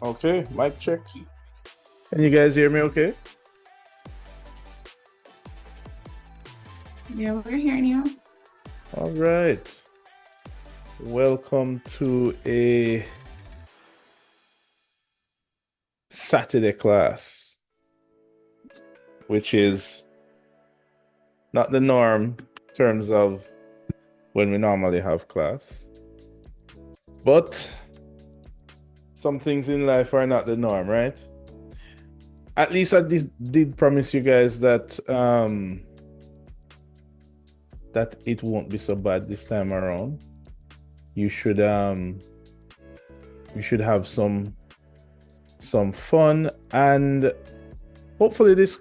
Okay, mic check. Can you guys hear me okay? Yeah, we're hearing you. All right. Welcome to a Saturday class, which is not the norm in terms of when we normally have class. But some things in life are not the norm, right? At least I did promise you guys that that it won't be so bad this time around. You should have some fun, and hopefully this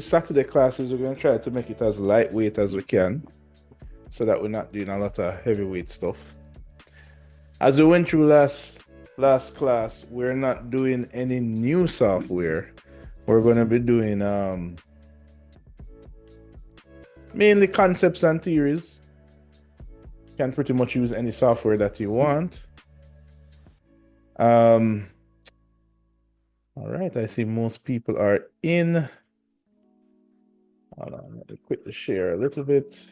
Saturday classes, we're going to try to make it as lightweight as we can so that we're not doing a lot of heavyweight stuff. As we went through last class, we're not doing any new software. We're going to be doing mainly concepts and theories. You can pretty much use any software that you want. All right, I see most people are in. Hold on, I'm going to quickly share a little bit.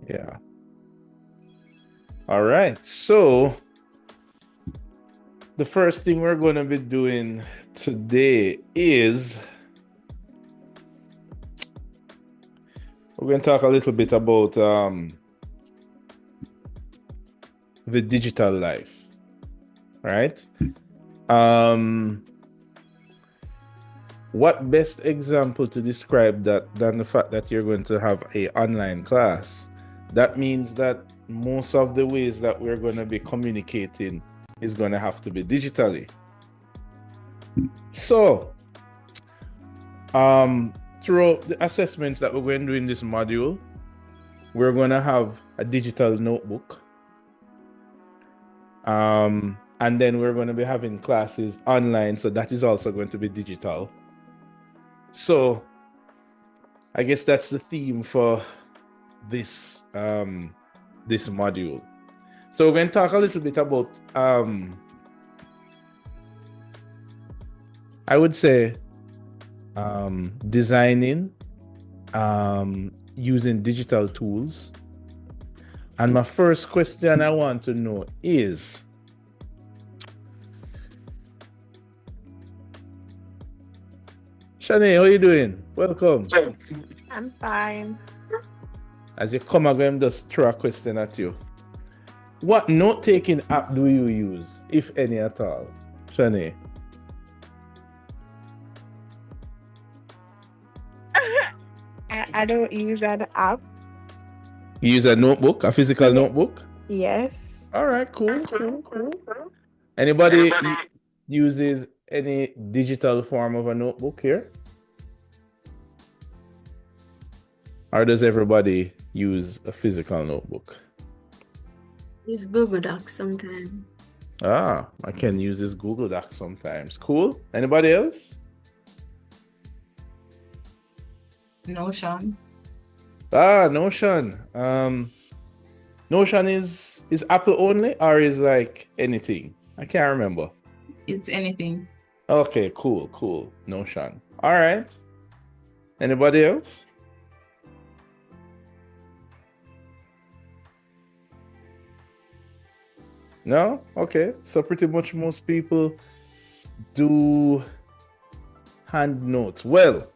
Yeah. All right, so the first thing we're going to be doing today is we're going to talk a little bit about the digital life, right? What best example to describe that than the fact that you're going to have an online class? That means that most of the ways that we're going to be communicating is going to have to be digitally. So, throughout the assessments that we're going to do in this module, we're going to have a digital notebook. And then we're going to be having classes online, so that is also going to be digital. So I guess that's the theme for this this module. So we're going to talk a little bit about I would say designing using digital tools. And my first question I want to know is, Shanae, how you doing? Welcome. I'm fine. As you come, I'm going to just throw a question at you. What note-taking app do you use, if any at all, Shanae? I don't use an app. You use a notebook, a physical notebook? Yes. All right, cool. Anybody uses any digital form of a notebook here? Or does everybody use a physical notebook? Use Google Docs sometimes. I can use this Google Doc sometimes. Cool. Anybody else? Notion. Notion. Notion is Apple only or is like anything? I can't remember. It's anything. Okay, cool. Notion. All right. Anybody else? No? Okay. So pretty much most people do hand notes. Well,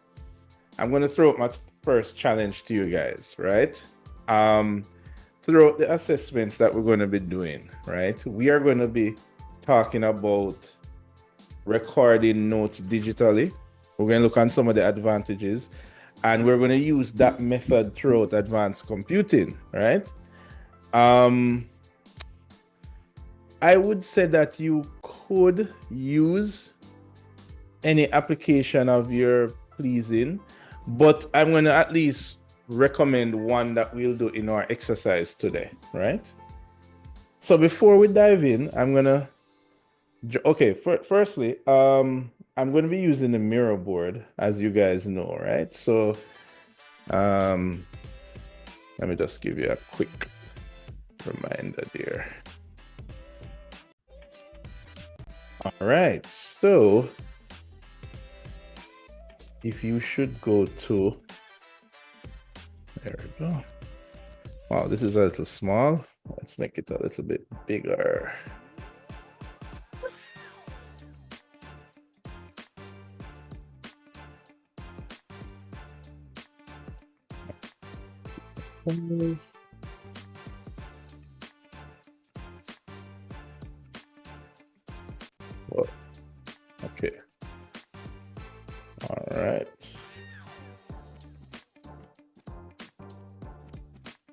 I'm going to throw out my first challenge to you guys, right? Throughout the assessments that we're going to be doing, right? We are going to be talking about recording notes digitally. We're going to look on some of the advantages, and we're going to use that method throughout advanced computing, right? I would say that you could use any application of your pleasing, but I'm going to at least recommend one that we'll do in our exercise today, right? So before we dive in, I'm going to, okay, firstly, I'm going to be using the mirror board, as you guys know, right? So let me just give you a quick reminder there. All right, so if you should go to, there we go. Wow, this is a little small. Let's make it a little bit bigger. Whoa. Okay. All right.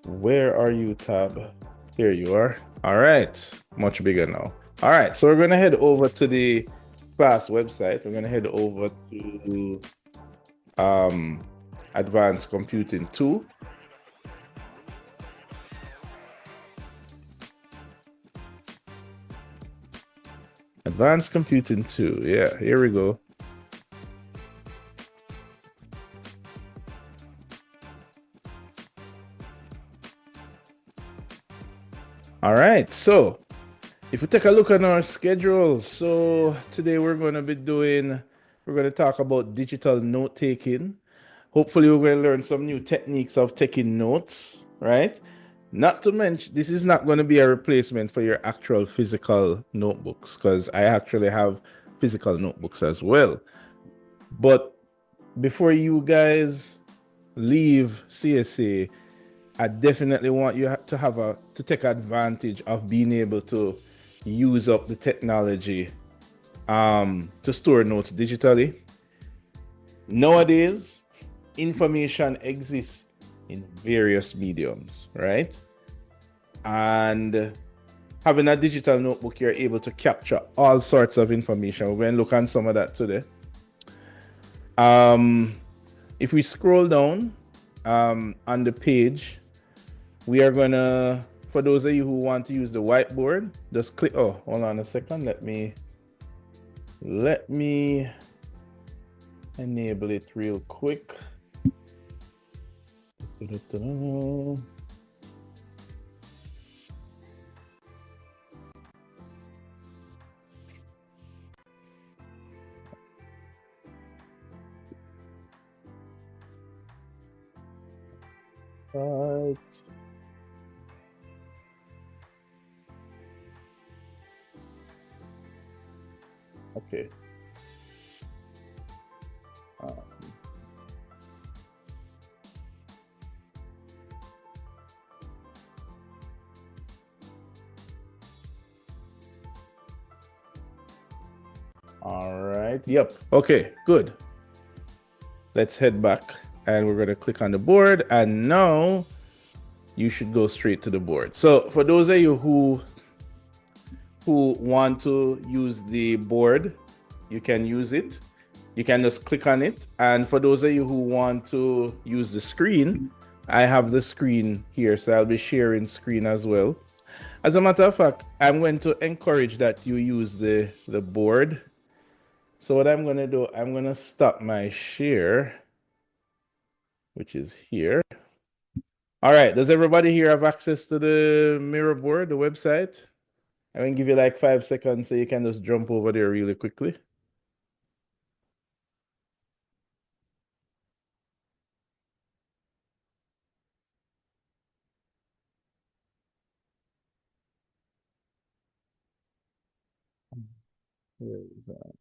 Where are you, Tab? Here you are. All right. Much bigger now. All right. So we're going to head over to the class website. We're going to head over to Advanced Computing 2. Advanced Computing 2. Yeah, here we go. All right, so if we take a look at our schedule, so today we're going to talk about digital note taking. Hopefully, we're going to learn some new techniques of taking notes, right? Not to mention, this is not going to be a replacement for your actual physical notebooks, because I actually have physical notebooks as well. But before you guys leave CSA, I definitely want you to take advantage of being able to use up the technology to store notes digitally. Nowadays, information exists in various mediums, right? And having a digital notebook, you're able to capture all sorts of information. We're going to look on some of that today. If we scroll down on the page, we are gonna, for those of you who want to use the whiteboard, just click. Oh, hold on a second. Let me enable it real quick. Right. Okay. All right. Yep. Okay, good. Let's head back and we're going to click on the board. And now you should go straight to the board. So for those of you who want to use the board, you can use it. You can just click on it. And for those of you who want to use the screen, I have the screen here. So I'll be sharing screen as well. As a matter of fact, I'm going to encourage that you use the board. So what I'm going to do, I'm going to stop my share, which is here. All right. Does everybody here have access to the mirror board, the website? I'm going to give you like 5 seconds so you can just jump over there really quickly. Here we go.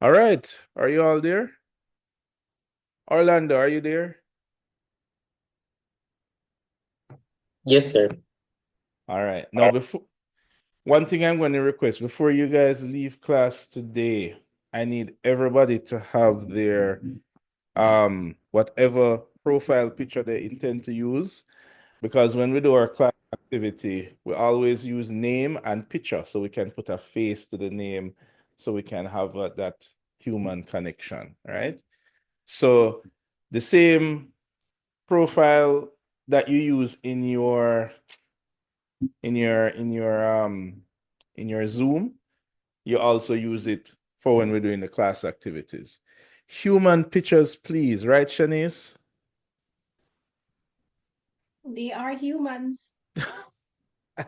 All right. Are you all there? Orlando, are you there? Yes, sir. All right. Now, one thing I'm going to request before you guys leave class today, I need everybody to have their whatever profile picture they intend to use, because when we do our class activity, we always use name and picture so we can put a face to the name so we can have that human connection, right? So the same profile that you use in your Zoom, you also use it for when we're doing the class activities. Human pictures, please, right, Shanice? They are humans.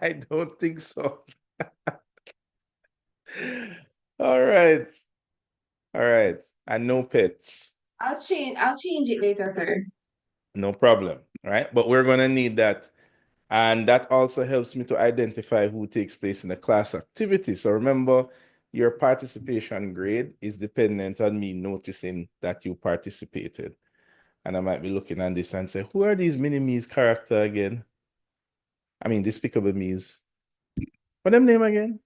I don't think so. All right. All right. And no pets. I'll change it later, sir. No problem. Right. But we're going to need that. And that also helps me to identify who takes place in the class activity. So remember, your participation grade is dependent on me noticing that you participated. And I might be looking at this and say, who are these mini-me's character again? I mean, Despicable Me's. What them name again?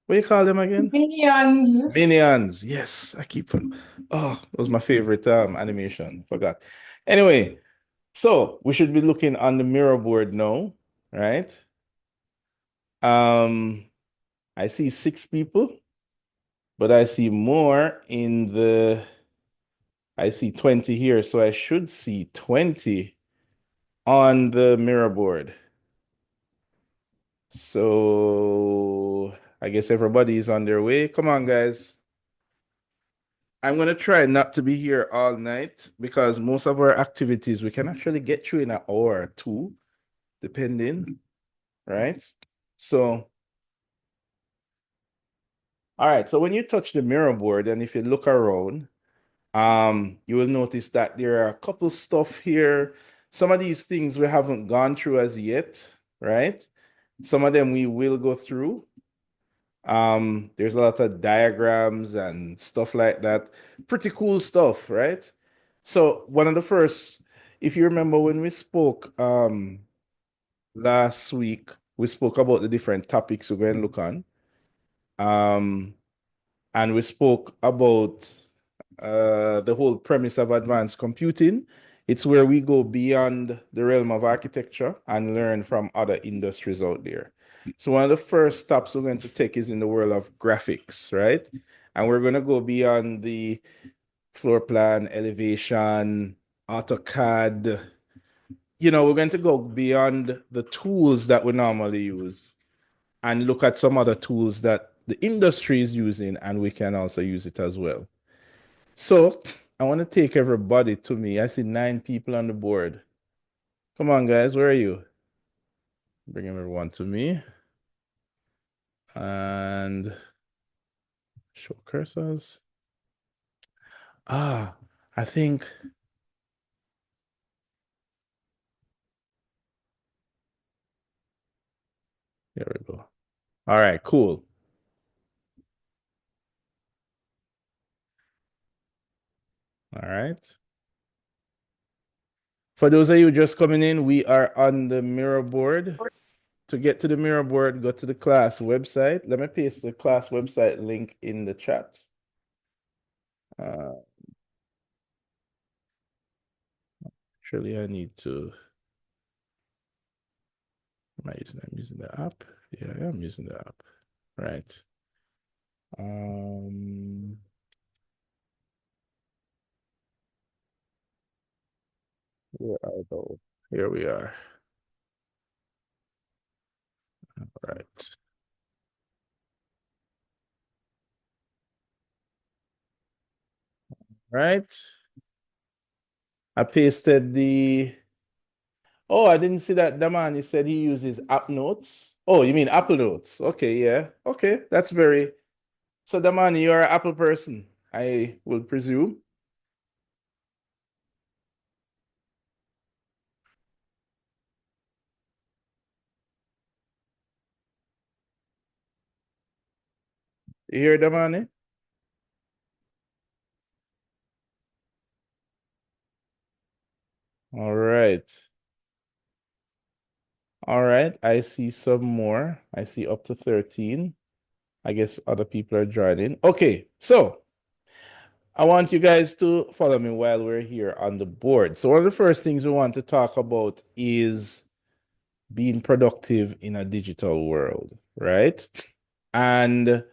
What you call them again? Minions. Minions. Yes, I keep them. Oh, that was my favorite animation. Forgot. Anyway, so we should be looking on the mirror board now, right? I see 6 people, but I see more in the. I see 20 here, so I should see 20 on the mirror board. So I guess everybody's on their way. Come on, guys. I'm gonna try not to be here all night because most of our activities we can actually get through in an hour or two, depending, right? So, all right. So when you touch the mirror board and if you look around, you will notice that there are a couple stuff here. Some of these things we haven't gone through as yet, right? Some of them we will go through. There's a lot of diagrams and stuff like that. Pretty cool stuff, right? So one of the first, if you remember when we spoke last week, we spoke about the different topics we're going to look on. And we spoke about the whole premise of advanced computing. It's where we go beyond the realm of architecture and learn from other industries out there. So one of the first stops we're going to take is in the world of graphics, right? And we're going to go beyond the floor plan, elevation, AutoCAD. You know, we're going to go beyond the tools that we normally use and look at some other tools that the industry is using, and we can also use it as well. So I want to take everybody to me. I see 9 people on the board. Come on, guys, where are you? Bring everyone to me. And show cursors. I think. There we go. All right, cool. All right. For those of you just coming in, we are on the mirror board. To get to the mirror board, go to the class website. Let me paste the class website link in the chat. Surely I need to. I'm using the app. Yeah, I am using the app. Right. Where are those? Here we are. All right. Right. I pasted the. Oh, I didn't see that. The man, he said he uses app notes. Oh, you mean Apple Notes? Okay, yeah. Okay, that's very. So, the man, you're an Apple person, I will presume. You hear the man? All right. All right. I see some more. I see up to 13. I guess other people are joining. Okay, so I want you guys to follow me while we're here on the board. So one of the first things we want to talk about is being productive in a digital world, right? And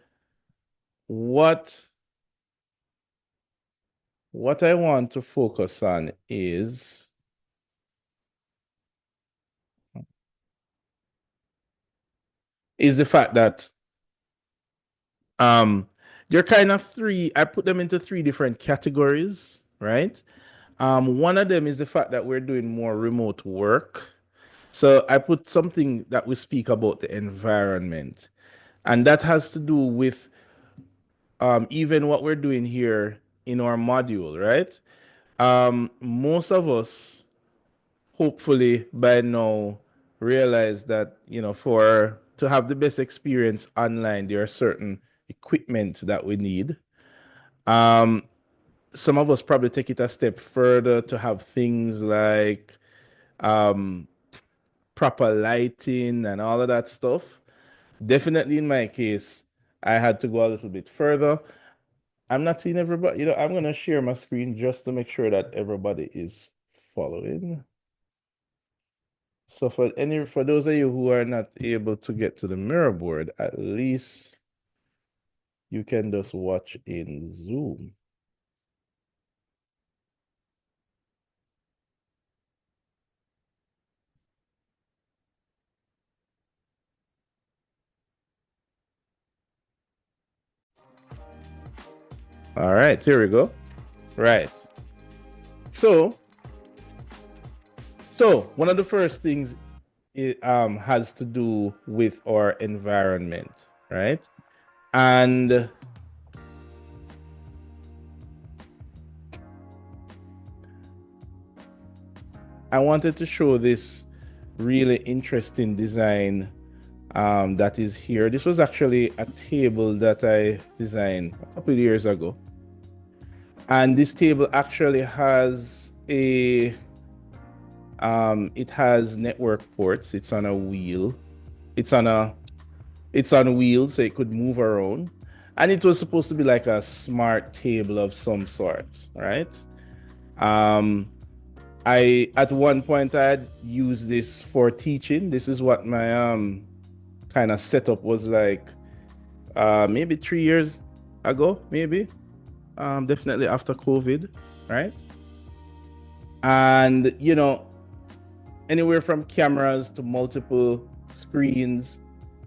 what I want to focus on is the fact that there are kind of three, I put them into 3 different categories, right? One of them is the fact that we're doing more remote work. So I put something that we speak about the environment, and that has to do with even what we're doing here in our module, right? Most of us, hopefully by now, realize that for to have the best experience online, there are certain equipment that we need. Some of us probably take it a step further to have things like proper lighting and all of that stuff. Definitely in my case, I had to go a little bit further. I'm not seeing everybody. I'm gonna share my screen just to make sure that everybody is following. So for those of you who are not able to get to the mirror board, at least you can just watch in Zoom. All right, here we go. Right. So one of the first things it has to do with our environment, right? And I wanted to show this really interesting design that is here. This was actually a table that I designed a couple of years ago. And this table actually has it has network ports. It's on a wheel. It's on wheels, so it could move around. And it was supposed to be like a smart table of some sort, right? I at one point I had used this for teaching. This is what my kind of setup was like maybe 3 years ago, maybe. Definitely after COVID, right? And anywhere from cameras to multiple screens,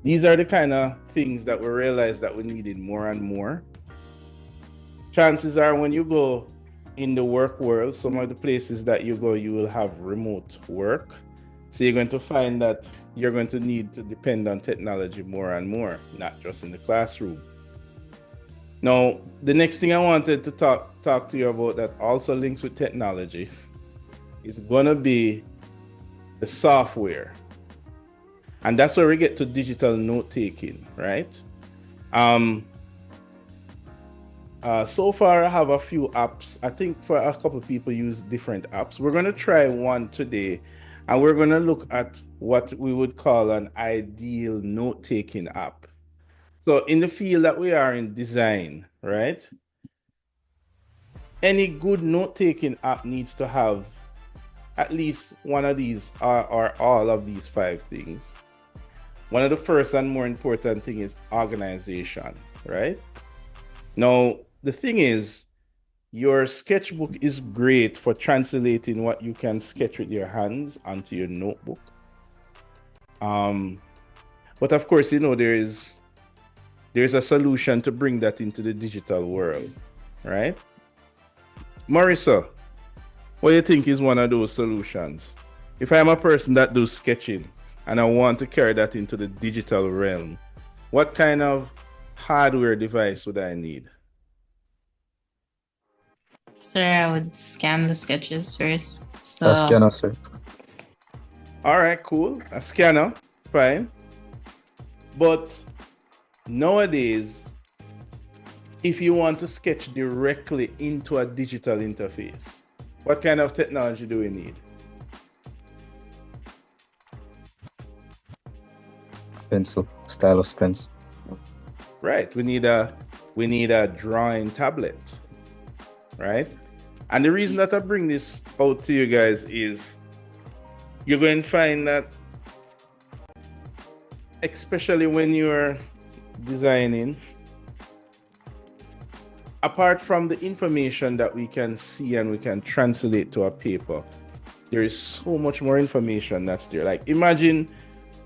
these are the kind of things that we realized that we needed more and more. Chances are when you go in the work world, some of the places that you go, you will have remote work. So you're going to find that you're going to need to depend on technology more and more, not just in the classroom. Now, the next thing I wanted to talk to you about that also links with technology is going to be the software. And that's where we get to digital note-taking, right? So far, I have a few apps. I think for a couple of people use different apps. We're going to try one today, and we're going to look at what we would call an ideal note-taking app. So in the field that we are in design, right? Any good note-taking app needs to have at least one of these or all of these 5 things. One of the first and more important thing is organization, right? Now, the thing is, your sketchbook is great for translating what you can sketch with your hands onto your notebook. But of course, there's a solution to bring that into the digital world, right? Marissa, what do you think is one of those solutions? If I'm a person that does sketching and I want to carry that into the digital realm, what kind of hardware device would I need? Sir, I would scan the sketches first. A scanner, sir. All right, cool. A scanner, fine. But nowadays, if you want to sketch directly into a digital interface, what kind of technology do we need? Pencil, stylus pens. Right. We need a drawing tablet, right? And the reason that I bring this out to you guys is you're going to find that, especially when you're designing, apart from the information that we can see and we can translate to a paper, there is so much more information that's there. Like, imagine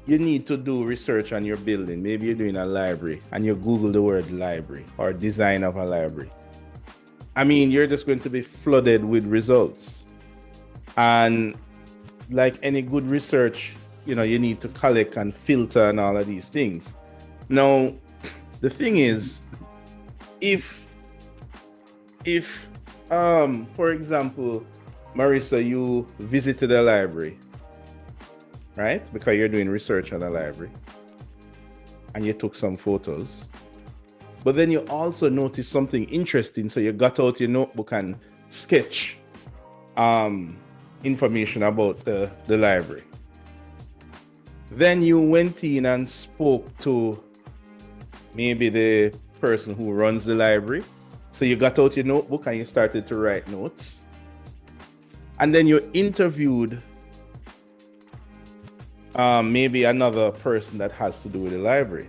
you need to do research on your building. Maybe you're doing a library and you Google the word library or design of a library. I mean, you're just going to be flooded with results. And like any good research, you know, you need to collect and filter and all of these things. Now, the thing is, if for example, Marissa, you visited a library, right? Because you're doing research on a library, and you took some photos. But then you also noticed something interesting, so you got out your notebook and sketch information about the library. Then you went in and spoke to maybe the person who runs the library. So you got out your notebook and you started to write notes. And then you interviewed maybe another person that has to do with the library.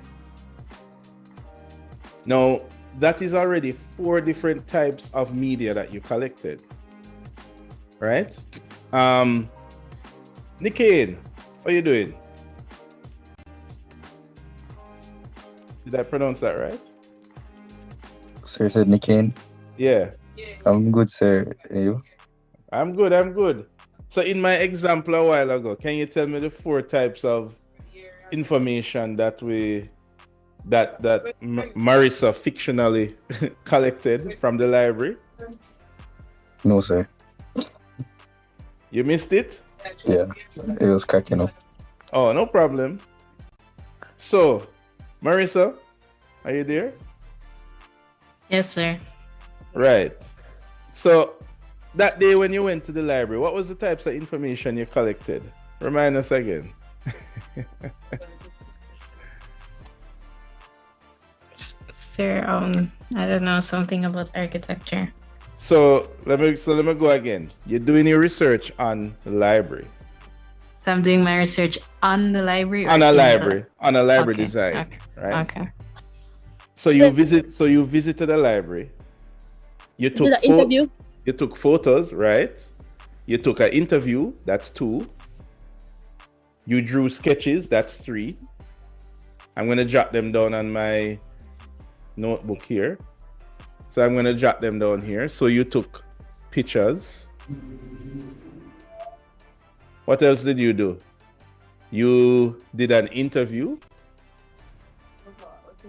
Now, that is already 4 different types of media that you collected, right? Nikkei, how are you doing? Did I pronounce that right? Sir said Nickane. Yeah. I'm good, sir. And you? I'm good. So in my example a while ago, can you tell me the 4 types of information that Marissa fictionally collected from the library? No, sir. You missed it? Yeah, it was cracking up. Oh, no problem. So, Marissa, are you there? Yes, sir. Right. So, that day when you went to the library, what was the types of information you collected? Remind us again. Sir, I don't know, something about architecture. So let me go again. You're doing your research on the library. So I'm doing my research on the library. On a library Okay, design, okay, right? Okay. So you visited a library. You took interview. You took photos, right? You took an interview, that's 2. You drew sketches, that's 3. I'm gonna jot them down on my notebook here. So I'm gonna jot them down here. So you took pictures. What else did you do? You did an interview.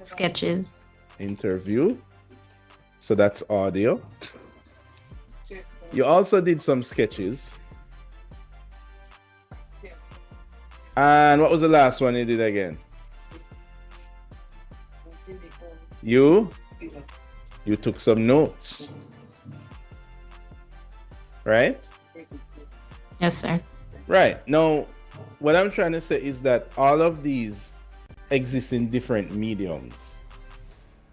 Sketches. Interview. So that's audio. You also did some sketches. And what was the last one you did again? You took some notes. Right? Yes, sir. Right. Now, what I'm trying to say is that all of these exist in different mediums.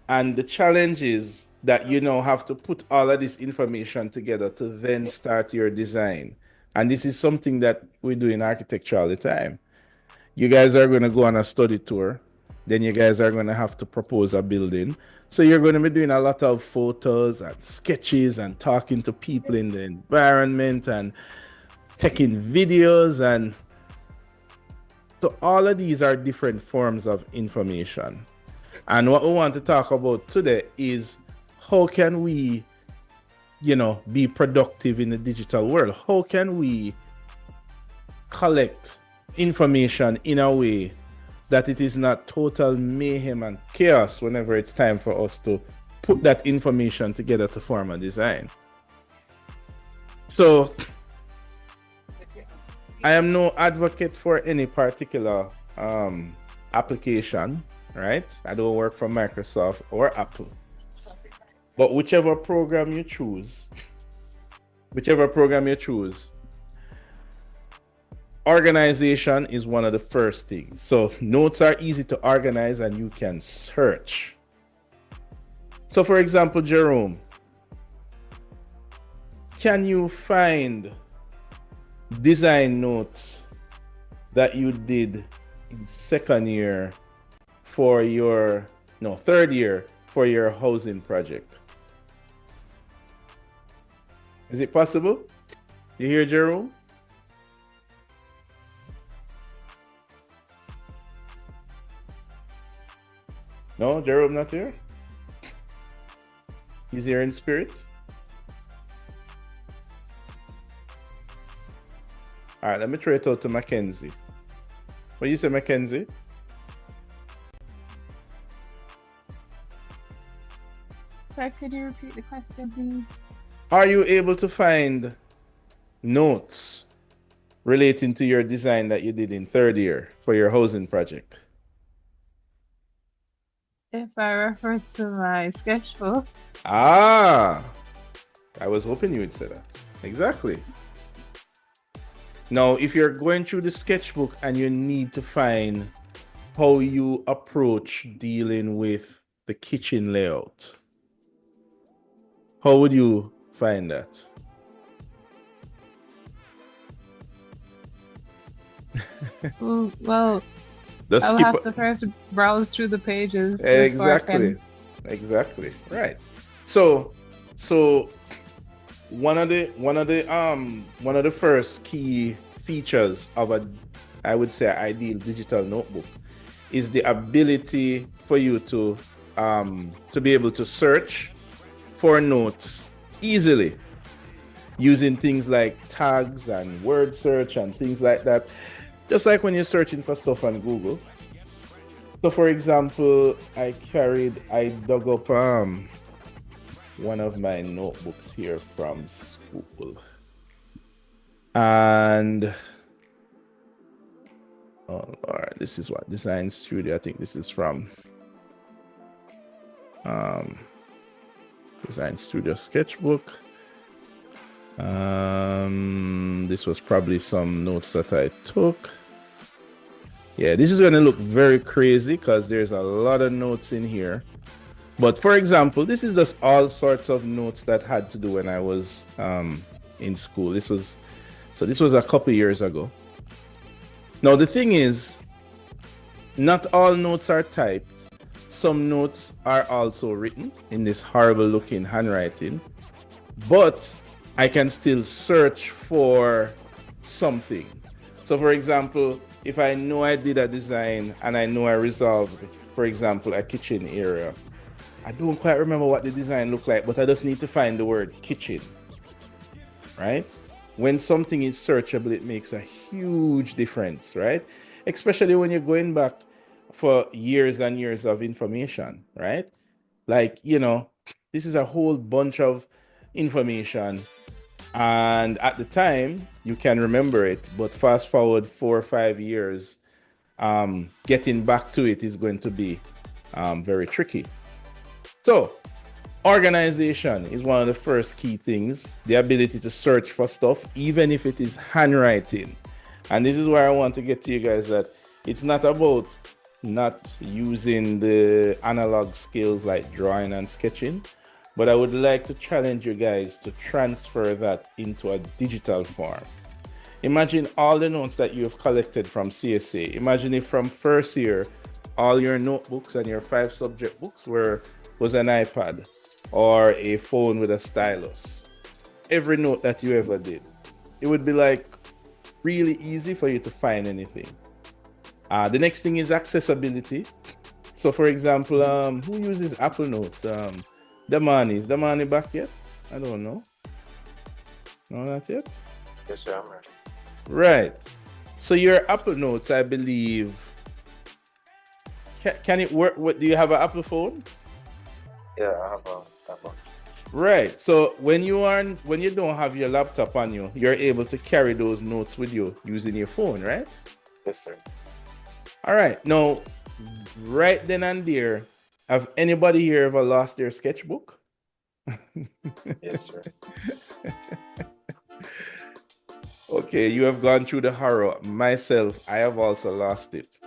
And the challenge is that you now have to put all of this information together to then start your design. And this is something that we do in architecture all the time. You guys are going to go on a study tour. Then you guys are going to have to propose a building. So you're going to be doing a lot of photos and sketches and talking to people in the environment and taking videos. And so all of these are different forms of information. And what we want to talk about today is how can we, be productive in the digital world? How can we collect information in a way that it is not total mayhem and chaos whenever it's time for us to put that information together to form a design? So I am no advocate for any particular application, right? I don't work for Microsoft or Apple. But whichever program you choose, organization is one of the first things. So notes are easy to organize and you can search. So for example, Jerome, can you find design notes that you did in third year for your housing project? Is it possible? You hear, Jerome? No, Jerome not here? He's here in spirit? All right, let me throw it out to Mackenzie. What do you say, Mackenzie? Sir, could you repeat the question, please? Are you able to find notes relating to your design that you did in third year for your housing project? If I refer to my sketchbook, Ah, I was hoping you would say that. Exactly. Now, if you're going through the sketchbook and you need to find how you approach dealing with the kitchen layout, how would you find that? well, Just I'll skip have to first browse through the pages exactly. Exactly. Right. So one of the first key features of I would say ideal digital notebook is the ability for you to be able to search for notes easily using things like tags and word search and things like that, just like when you're searching for stuff on Google. So for example, I dug up one of my notebooks here from school, and oh Lord, this is what Design Studio. I think this is from Design Studio sketchbook. This was probably some notes that I took. Yeah, this is going to look very crazy because there's a lot of notes in here. But for example, this is just all sorts of notes that had to do when I was in school. This was a couple years ago. Now the thing is, not all notes are typed. Some notes are also written in this horrible looking handwriting, but I can still search for something. So for example, if I know I did a design and I know I resolved, for example, a kitchen area, I don't quite remember what the design looked like, but I just need to find the word kitchen, right? When something is searchable, it makes a huge difference, right? Especially when you're going back for years and years of information, right? Like, this is a whole bunch of information. And at the time, you can remember it, but fast forward 4 or 5 years, getting back to it is going to be very tricky. So, organization is one of the first key things, the ability to search for stuff, even if it is handwriting. And this is where I want to get to you guys, that it's not about not using the analog skills like drawing and sketching, but I would like to challenge you guys to transfer that into a digital form. Imagine all the notes that you have collected from CSA. Imagine if from first year, all your notebooks and your 5 subject books was an iPad or a phone with a stylus. Every note that you ever did. It would be like really easy for you to find anything. The next thing is accessibility. So for example, who uses Apple Notes? Damani, is Damani back yet? I don't know. No, not yet? Yes, sir, I'm ready. Right. So your Apple Notes, I believe, can it work? Do you have an Apple phone? Yeah, I have a Right. So when you don't have your laptop on you, you're able to carry those notes with you using your phone, right? Yes, sir. All right. Now, right then and there, have anybody here ever lost their sketchbook? Yes, sir. Okay, you have gone through the horror. Myself, I have also lost it.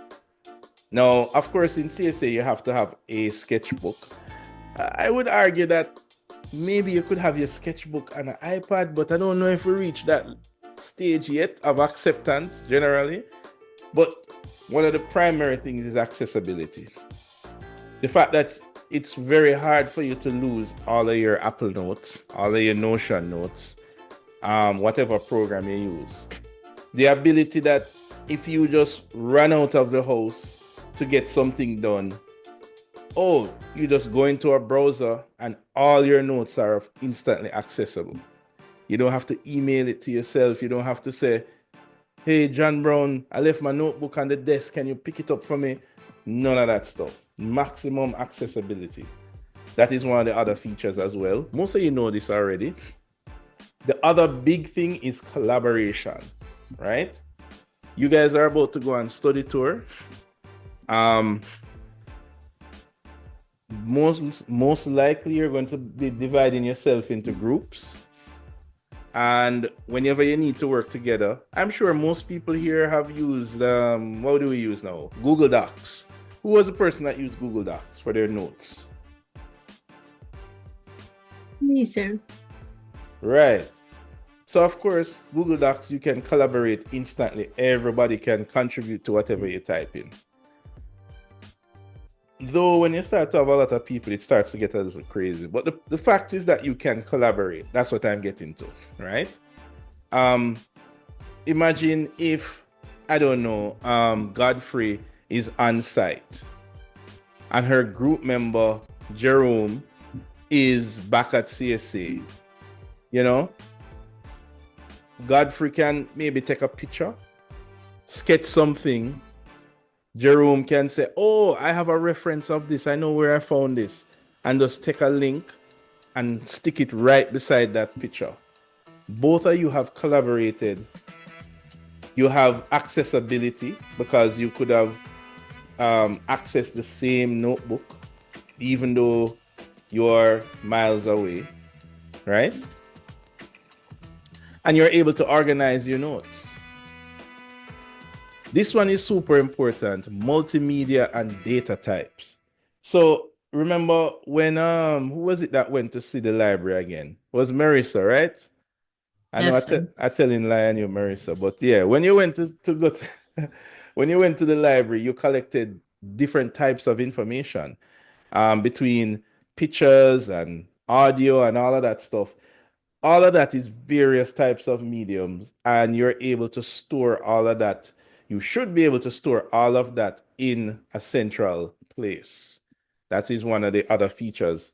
Now, of course, in CSA, you have to have a sketchbook. I would argue that maybe you could have your sketchbook on an iPad, but I don't know if we reached that stage yet of acceptance generally. But one of the primary things is accessibility. The fact that it's very hard for you to lose all of your Apple Notes, all of your Notion notes, whatever program you use. The ability that if you just run out of the house to get something done, you just go into a browser and all your notes are instantly accessible. You don't have to email it to yourself. You don't have to say, hey, John Brown, I left my notebook on the desk. Can you pick it up for me? None of that stuff. Maximum accessibility. That is one of the other features as well. Most of you know this already. The other big thing is collaboration, right? You guys are about to go on study tour. Most likely you're going to be dividing yourself into groups. And whenever you need to work together, I'm sure most people here have used, what do we use now? Google Docs. Who was the person that used Google Docs for their notes? Me, sir. Right. So of course, Google Docs, you can collaborate instantly. Everybody can contribute to whatever you type in. Though when you start to have a lot of people, it starts to get a little crazy. But the fact is that you can collaborate. That's what I'm getting to, right? Imagine if, I don't know, Godfrey is on site and her group member, Jerome, is back at CSA. You know, Godfrey can maybe take a picture, sketch something. Jerome can say, oh, I have a reference of this. I know where I found this. And just take a link and stick it right beside that picture. Both of you have collaborated. You have accessibility because you could have accessed the same notebook, even though you're miles away, right? And you're able to organize your notes. This one is super important, multimedia and data types. So remember when, who was it that went to see the library again? It was Marissa, right? I know Yes, sir. I tell in lie I knew Marissa, but yeah, when you went to go to, when you went to the library, you collected different types of information between pictures and audio and all of that stuff. All of that is various types of mediums, and you're able to store all of that. You should be able to store all of that in a central place. That is one of the other features,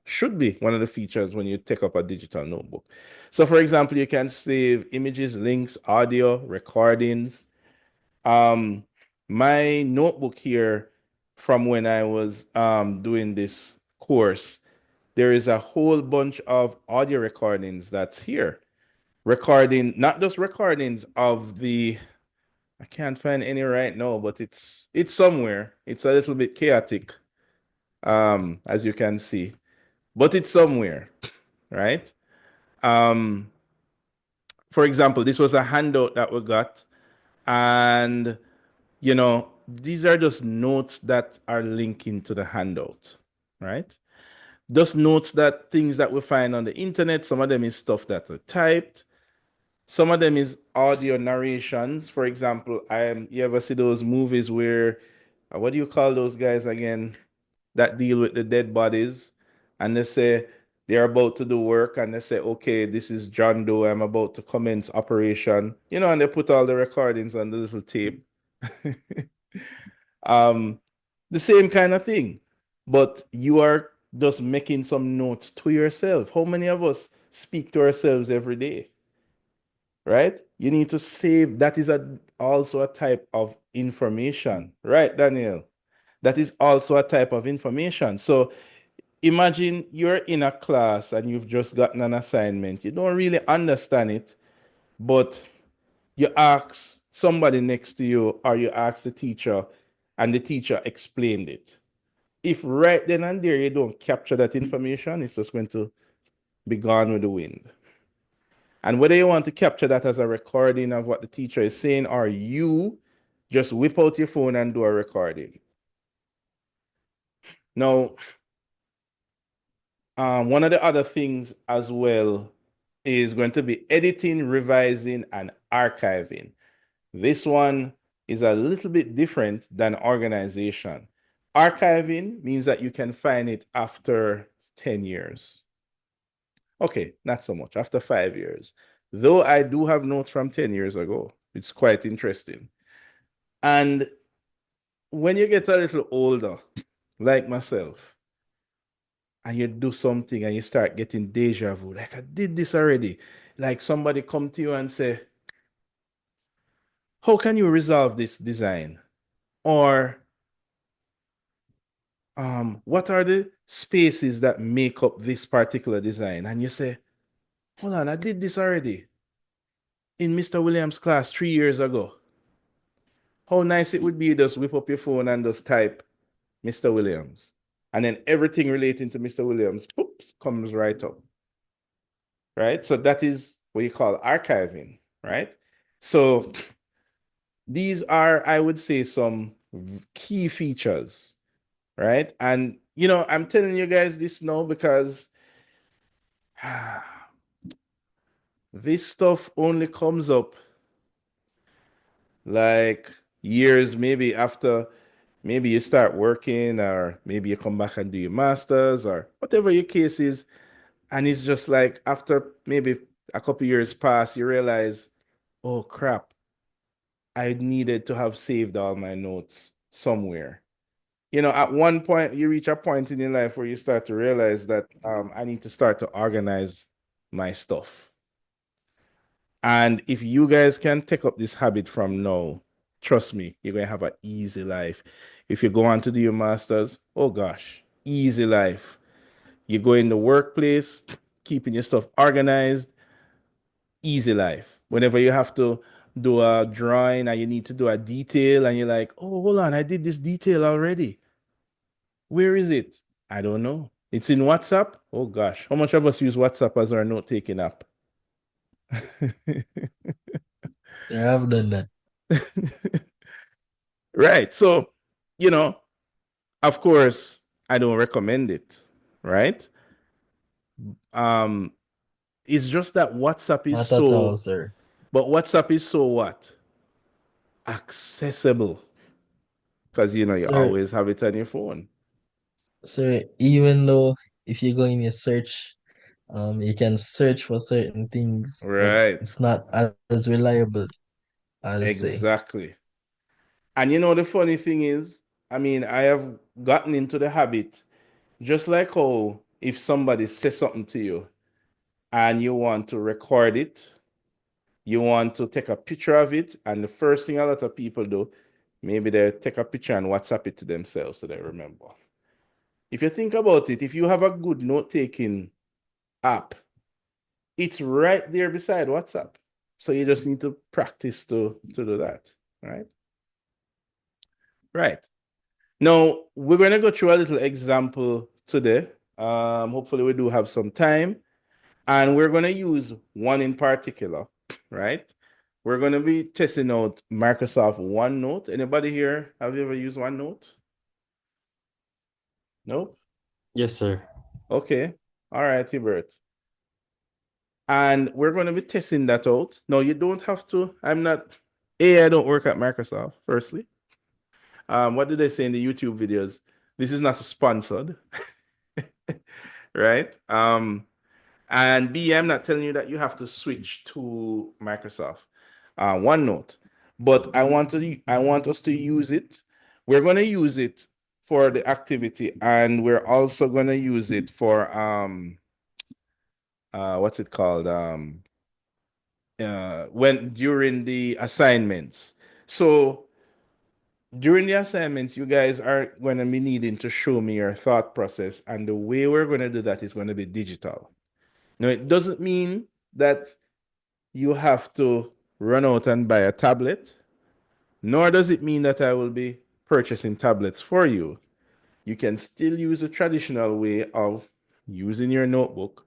should be one of the features when you take up a digital notebook. So, for example, you can save images, links, audio, recordings. My notebook here from when I was doing this course, there is a whole bunch of audio recordings that's here. Recording, not just recordings of the, I can't find any right now, but it's somewhere. It's a little bit chaotic, as you can see, but it's somewhere, right? For example, this was a handout that we got, and you know, these are just notes that are linking to the handout, right? Just notes that things that we find on the internet. Some of them is stuff that are typed. Some of them is audio narrations. For example, you ever see those movies where, what do you call those guys again, that deal with the dead bodies? And they say they're about to do work and they say, okay, this is John Doe. I'm about to commence operation. You know, and they put all the recordings on the little tape. um, the same kind of thing. But you are just making some notes to yourself. How many of us speak to ourselves every day? Right? You need to save. That is also a type of information. Right, Daniel? That is also a type of information. So imagine you're in a class and you've just gotten an assignment. You don't really understand it, but you ask somebody next to you or you ask the teacher and the teacher explained it. If right then and there you don't capture that information, it's just going to be gone with the wind. And whether you want to capture that as a recording of what the teacher is saying or you just whip out your phone and do a recording. Now, one of the other things as well is going to be editing, revising, and archiving. This one is a little bit different than organization. Archiving means that you can find it after 10 years. Okay, not so much, after 5 years. Though I do have notes from 10 years ago. It's quite interesting. And when you get a little older, like myself, and you do something and you start getting deja vu, like I did this already. Like somebody come to you and say, how can you resolve this design? Or what are the spaces that make up this particular design? And you say, hold on, I did this already in Mr. Williams' class 3 years ago. How nice it would be just whip up your phone and just type Mr. Williams. And then everything relating to Mr. Williams, oops, comes right up. Right? So that is what you call archiving, right? So these are, I would say, some key features, right? And, I'm telling you guys this now because this stuff only comes up like years maybe after maybe you start working or maybe you come back and do your masters or whatever your case is. And it's just like after maybe a couple years pass, you realize, oh crap, I needed to have saved all my notes somewhere. At one point, you reach a point in your life where you start to realize that I need to start to organize my stuff. And if you guys can take up this habit from now, trust me, you're going to have an easy life. If you go on to do your masters, oh gosh, easy life. You go in the workplace, keeping your stuff organized, easy life. Whenever you have to do a drawing and you need to do a detail and you're like, oh, hold on, I did this detail already. Where is it? I don't know. It's in WhatsApp? Oh gosh, how much of us use WhatsApp as our note-taking app? Sir, I've done that. Right. So, of course, I don't recommend it, right? It's just that WhatsApp is Not at all, so, sir. but WhatsApp is so what? Accessible. Because, you Sir, always have it on your phone. sir, even though if you go in your search, you can search for certain things, but Right. it's not as reliable as say. Exactly. And the funny thing is, I mean, I have gotten into the habit, just like how if somebody says something to you and you want to record it, you want to take a picture of it, and the first thing a lot of people do, maybe they take a picture and WhatsApp it to themselves so they remember. If you think about it, if you have a good note-taking app, it's right there beside WhatsApp. So you just need to practice to do that, right? Right. Now, we're going to go through a little example today. Hopefully we do have some time. And we're going to use one in particular, right? We're going to be testing out Microsoft OneNote. Anybody here, have you ever used OneNote? Nope? Yes, sir. Okay. All right, Hubert. And we're going to be testing that out. No, you don't have to. I don't work at Microsoft, firstly. What did they say in the YouTube videos? This is not sponsored, right? And B, I'm not telling you that you have to switch to Microsoft OneNote, but I want us to use it. We're going to use it for the activity, and we're also going to use it for what's it called? When during the assignments. So during the assignments, you guys are going to be needing to show me your thought process, and the way we're going to do that is going to be digital. Now, it doesn't mean that you have to run out and buy a tablet, nor does it mean that I will be purchasing tablets for you. You can still use a traditional way of using your notebook,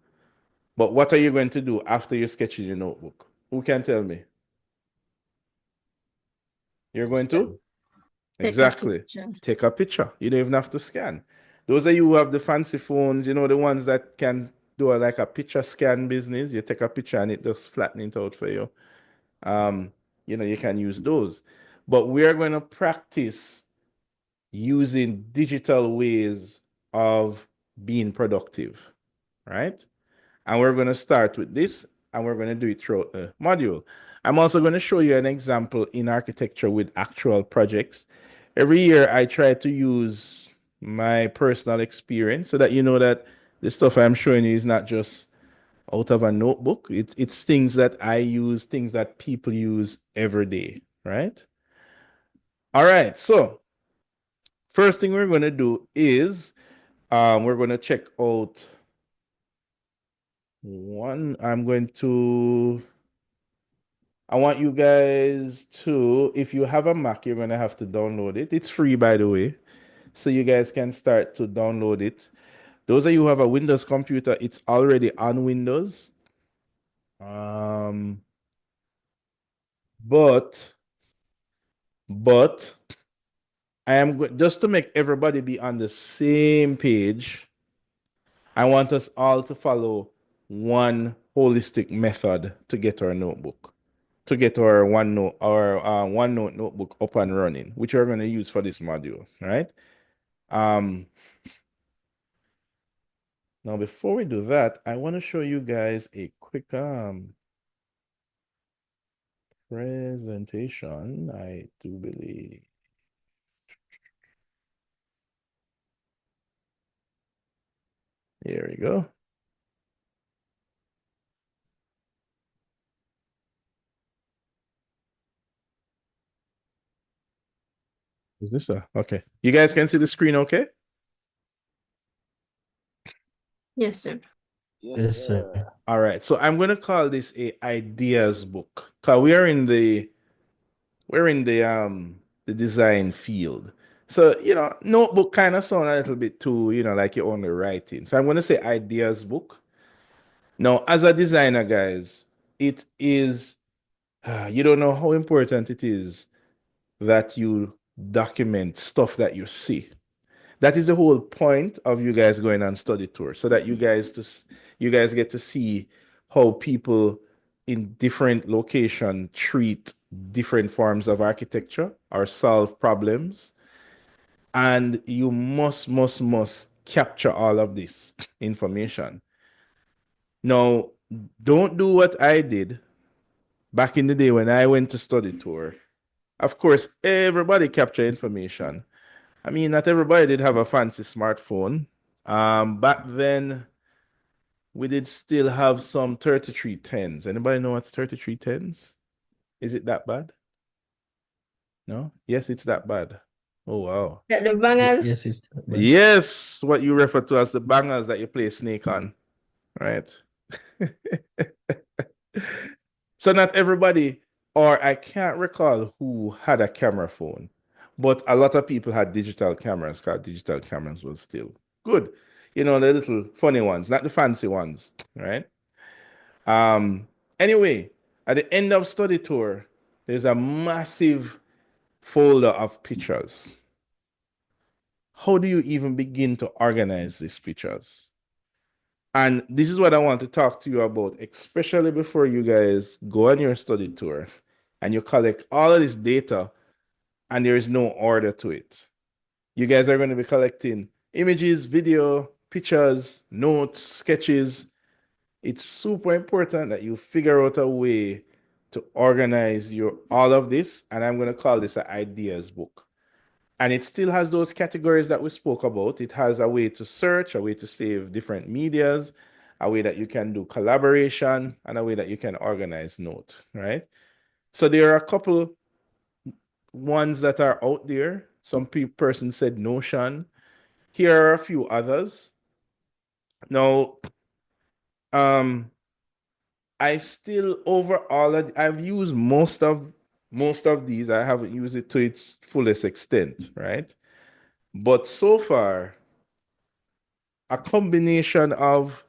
but what are you going to do after you sketch in your notebook? Who can tell me? You're going to? Take a Exactly. picture. Take a picture. You don't even have to scan. Those of you who have the fancy phones, the ones that can do like a picture scan business, you take a picture and it just flatten it out for you. You can use those. But we are going to practice using digital ways of being productive, right? And we're going to start with this, and we're going to do it throughout the module. I'm also going to show you an example in architecture with actual projects. Every year, I try to use my personal experience so that you know that the stuff I'm showing you is not just out of a notebook. It's things that I use, things that people use every day, right? All right, so first thing we're going to do is we're going to check out one. I want you guys to, if you have a Mac, you're going to have to download it. It's free, by the way. So you guys can start to download it. Those of you who have a Windows computer, it's already on Windows. Um, but I am just to make everybody be on the same page. I want us all to follow one holistic method to get our notebook, to get our OneNote notebook up and running, which we're going to use for this module, right? Um, Now, before we do that, I want to show you guys a quick presentation. I do believe. Here we go. Is this okay? You guys can see the screen, okay? Yes, sir. Yes, sir. All right. So I'm gonna call this a ideas book. Cause we're in the design field. So notebook kind of sound a little bit too, like you're only writing. So I'm gonna say ideas book. Now, as a designer, guys, it is you don't know how important it is that you document stuff that you see. That is the whole point of you guys going on study tour, so that you guys get to see how people in different location treat different forms of architecture or solve problems. And you must capture all of this information. Now, don't do what I did back in the day when I went to study tour. Of course, everybody capture information. I mean, not everybody did have a fancy smartphone. Back then, we did still have some 3310s. Anybody know what's 3310s? Is it that bad? No? Yes, it's that bad. Oh, wow. Got the bangers. Yes, it's Yes, what you refer to as the bangers that you play Snake on, right? So not everybody, or I can't recall who had a camera phone, but a lot of people had digital cameras because digital cameras was still good. The little funny ones, not the fancy ones, right? Um, anyway, at the end of study tour, there's a massive folder of pictures. How do you even begin to organize these pictures? And this is what I want to talk to you about, especially before you guys go on your study tour and you collect all of this data and there is no order to it. You guys are going to be collecting images, video, pictures, notes, sketches. It's super important that you figure out a way to organize all of this. And I'm going to call this an ideas book. And it still has those categories that we spoke about. It has a way to search, a way to save different medias, a way that you can do collaboration, and a way that you can organize note, right? So there are a couple ones that are out there. Some person said Notion. Here are a few others. Now, I still overall I've used most of these. I haven't used it to its fullest extent, right? But so far, a combination of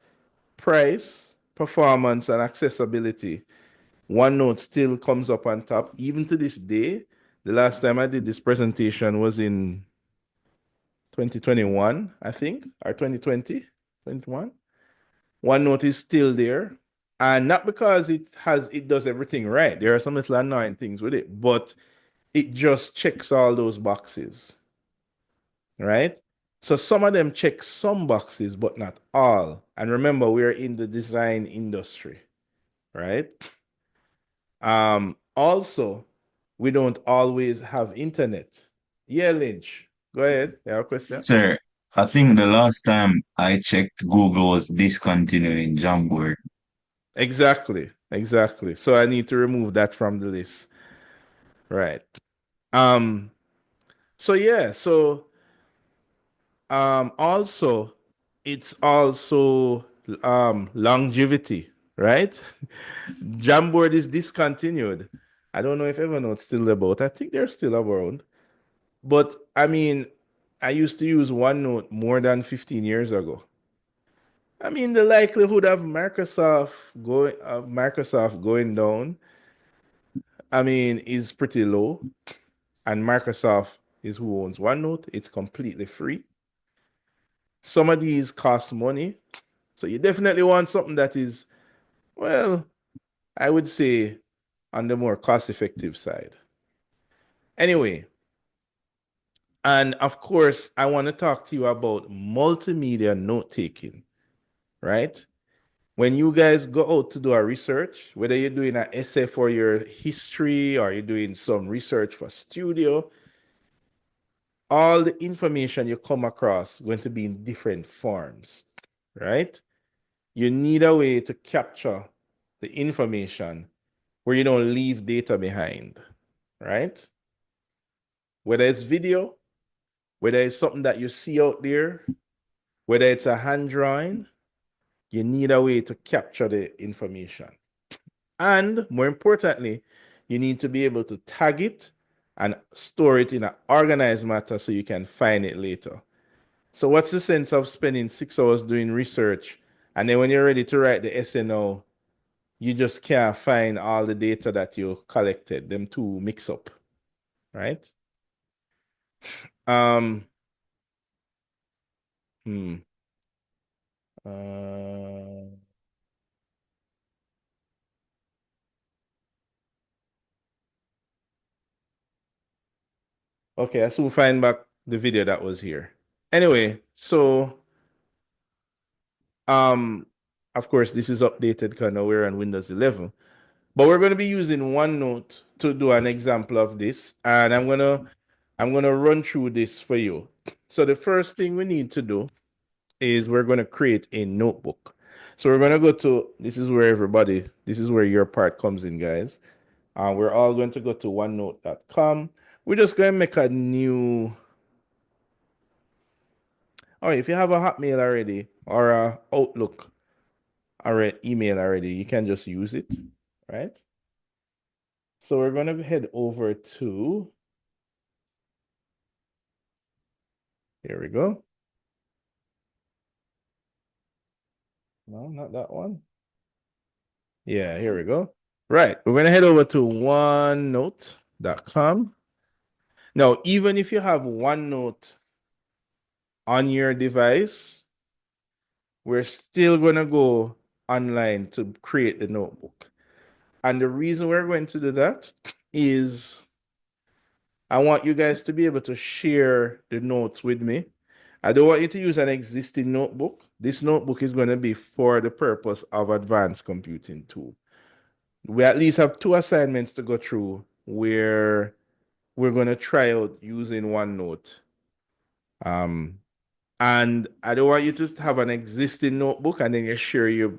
price, performance, and accessibility, OneNote still comes up on top. Even to this day, the last time I did this presentation was in 2021, I think, or 2020, 21. OneNote is still there. And not because it does everything right. There are some little annoying things with it, but it just checks all those boxes, right? So some of them check some boxes, but not all. And remember, we're in the design industry, right? Also, we don't always have internet. Yeah, Lynch, go ahead. You have a question? Sir, I think the last time I checked, Google was discontinuing Jamboard. Exactly. So I need to remove that from the list. Right. Um, so yeah, so also it's also longevity, right? Jamboard is discontinued. I don't know if Evernote's still about. I think they're still around. But I mean, I used to use OneNote more than 15 years ago. I mean, the likelihood of Microsoft going down, I mean, is pretty low. And Microsoft is who owns OneNote. It's completely free. Some of these cost money. So you definitely want something that is, well, I would say on the more cost-effective side. Anyway, and of course, I want to talk to you about multimedia note-taking, right? When you guys go out to do a research, whether you're doing an essay for your history or you're doing some research for studio, all the information you come across going to be in different forms, right? You need a way to capture the information where you don't leave data behind, right? Whether it's video, whether it's something that you see out there, whether it's a hand drawing, you need a way to capture the information. And more importantly, you need to be able to tag it and store it in an organized matter so you can find it later. So what's the sense of spending 6 hours doing research and then when you're ready to write the essay now, you just can't find all the data that you collected, them two mix up, right? Um, hmm. Uh, okay, I soon find back the video that was here. Anyway, so um, of course, this is updated because now we're on Windows 11. But we're going to be using OneNote to do an example of this, and I'm gonna run through this for you. So the first thing we need to do is we're going to create a notebook. So we're going to go to this is where your part comes in, guys. We're all going to go to OneNote.com. We're just going to make a new. All right, if you have a Hotmail already or a Outlook or an email already, you can just use it, right? So we're going to head over to, here we go. No, not that one. Yeah, here we go. Right, we're going to head over to onenote.com. Now, even if you have OneNote on your device, we're still going to go online to create the notebook. And the reason we're going to do that is I want you guys to be able to share the notes with me. I don't want you to use an existing notebook. This notebook is going to be for the purpose of advanced computing tool. We at least have 2 assignments to go through where we're going to try out using OneNote. And I don't want you to have an existing notebook and then you share your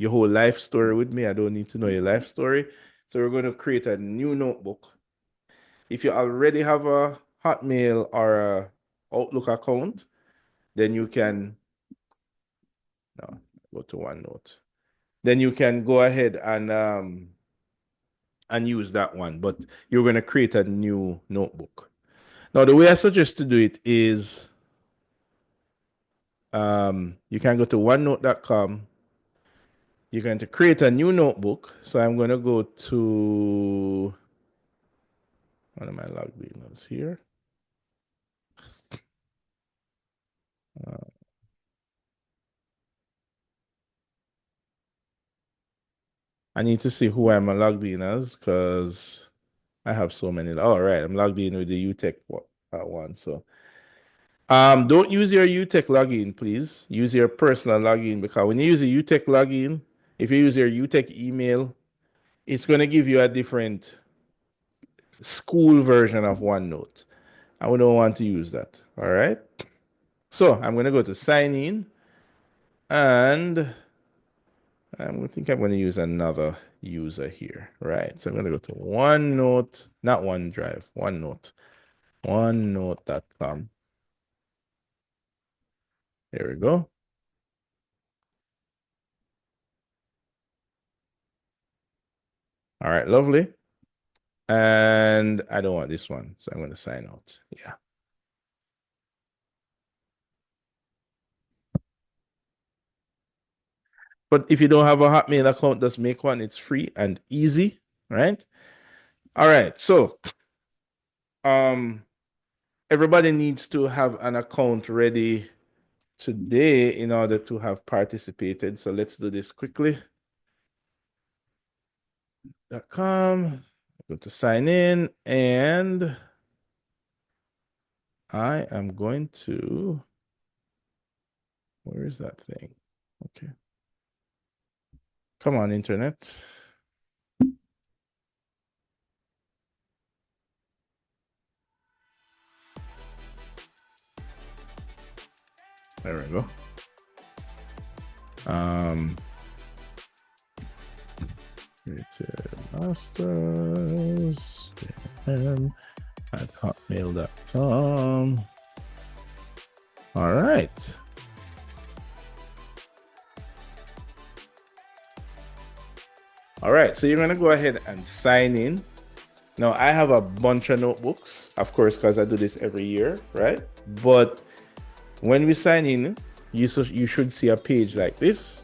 whole life story with me. I don't need to know your life story. So we're going to create a new notebook. If you already have a Hotmail or a Outlook account, then you can go to OneNote. Then you can go ahead and use that one. But you're going to create a new notebook. Now, the way I suggest to do it is you can go to onenote.com. You're going to create a new notebook. So I'm going to go to one of my logins here. I need to see who I'm logged in as because I have so many. All right, I'm logged in with the UTech one. So don't use your UTech login, please. Use your personal login because when you use a UTech login, if you use your UTech email, it's going to give you a different school version of OneNote. I don't want to use that. All right. So I'm going to go to sign in and I think I'm going to use another user here, right? So I'm going to go to OneNote, not OneDrive, OneNote, OneNote.com. There we go. All right, lovely. And I don't want this one, so I'm going to sign out. Yeah. But if you don't have a Hotmail account, just make one. It's free and easy, right? All right, so everybody needs to have an account ready today in order to have participated. So let's do this quickly. .com. Go to sign in, and I am going to, where is that thing? Okay. Come on, internet. There we go. Creative Masters at hotmail.com. All right. All right, so you're gonna go ahead and sign in. Now I have a bunch of notebooks, of course, because I do this every year, right? But when we sign in, you should see a page like this.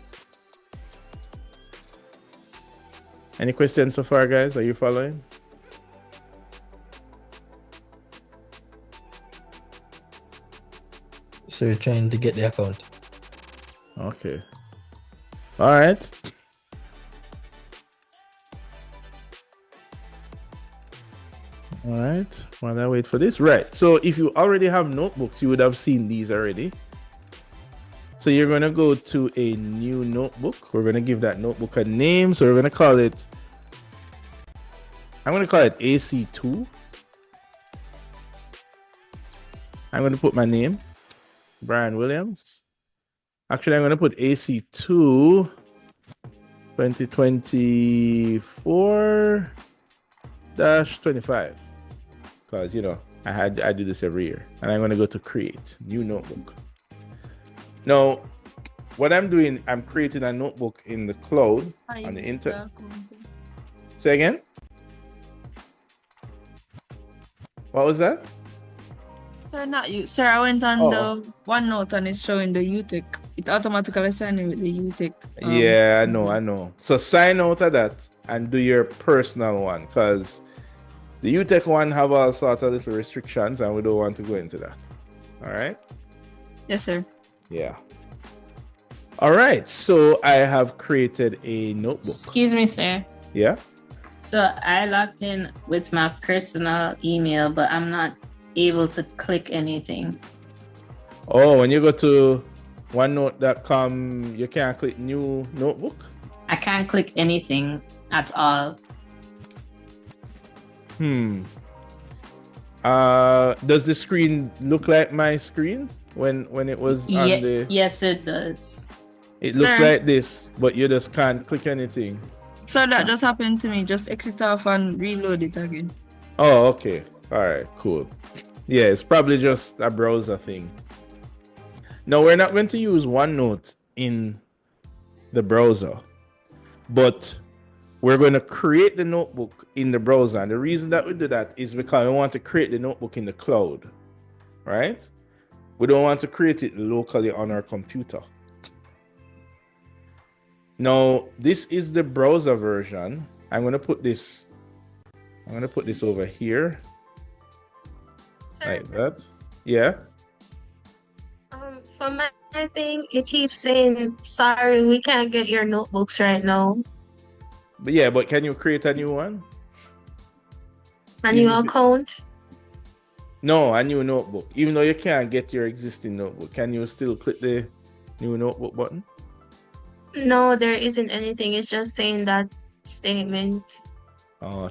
Any questions so far, guys? Are you following? So you're trying to get the account. Okay. All right. All right. While I wait for this. Right. So if you already have notebooks, you would have seen these already. So you're going to go to a new notebook. We're going to give that notebook a name. So we're going to call it, I'm going to call it AC2. I'm going to put my name, Brian Williams. Actually, I'm going to put AC2 2024-25. Because, you know, I do this every year. And I'm going to go to create new notebook. Now, what I'm doing, I'm creating a notebook in the cloud on the internet. Say again? What was that? Sir, not you. Sir, I went on the OneNote and it's showing the UTech. It automatically signed in with the UTech. Yeah, I know. So sign out of that and do your personal one, because the UTech one have all sorts of little restrictions and we don't want to go into that. All right? Yes, sir. Yeah. All right. So I have created a notebook. Excuse me, sir. Yeah? So I logged in with my personal email, but I'm not able to click anything. Oh, when you go to OneNote.com, you can't click new notebook? I can't click anything at all. Does the screen look like my screen when it was on the... Yes, it does. It looks like this, but you just can't click anything. So that just happened to me. Just exit off and reload it again. Oh, okay. All right, cool. Yeah, it's probably just a browser thing. Now, we're not going to use OneNote in the browser, but we're going to create the notebook in the browser. And the reason that we do that is because we want to create the notebook in the cloud, right? We don't want to create it locally on our computer. Now, this is the browser version. I'm going to put this over here. Like that. Yeah. For my thing, it keeps saying, sorry, we can't get your notebooks right now. But can you create a new one? A new account? No, a new notebook. Even though you can't get your existing notebook, can you still click the new notebook button? No, there isn't anything. It's just saying that statement.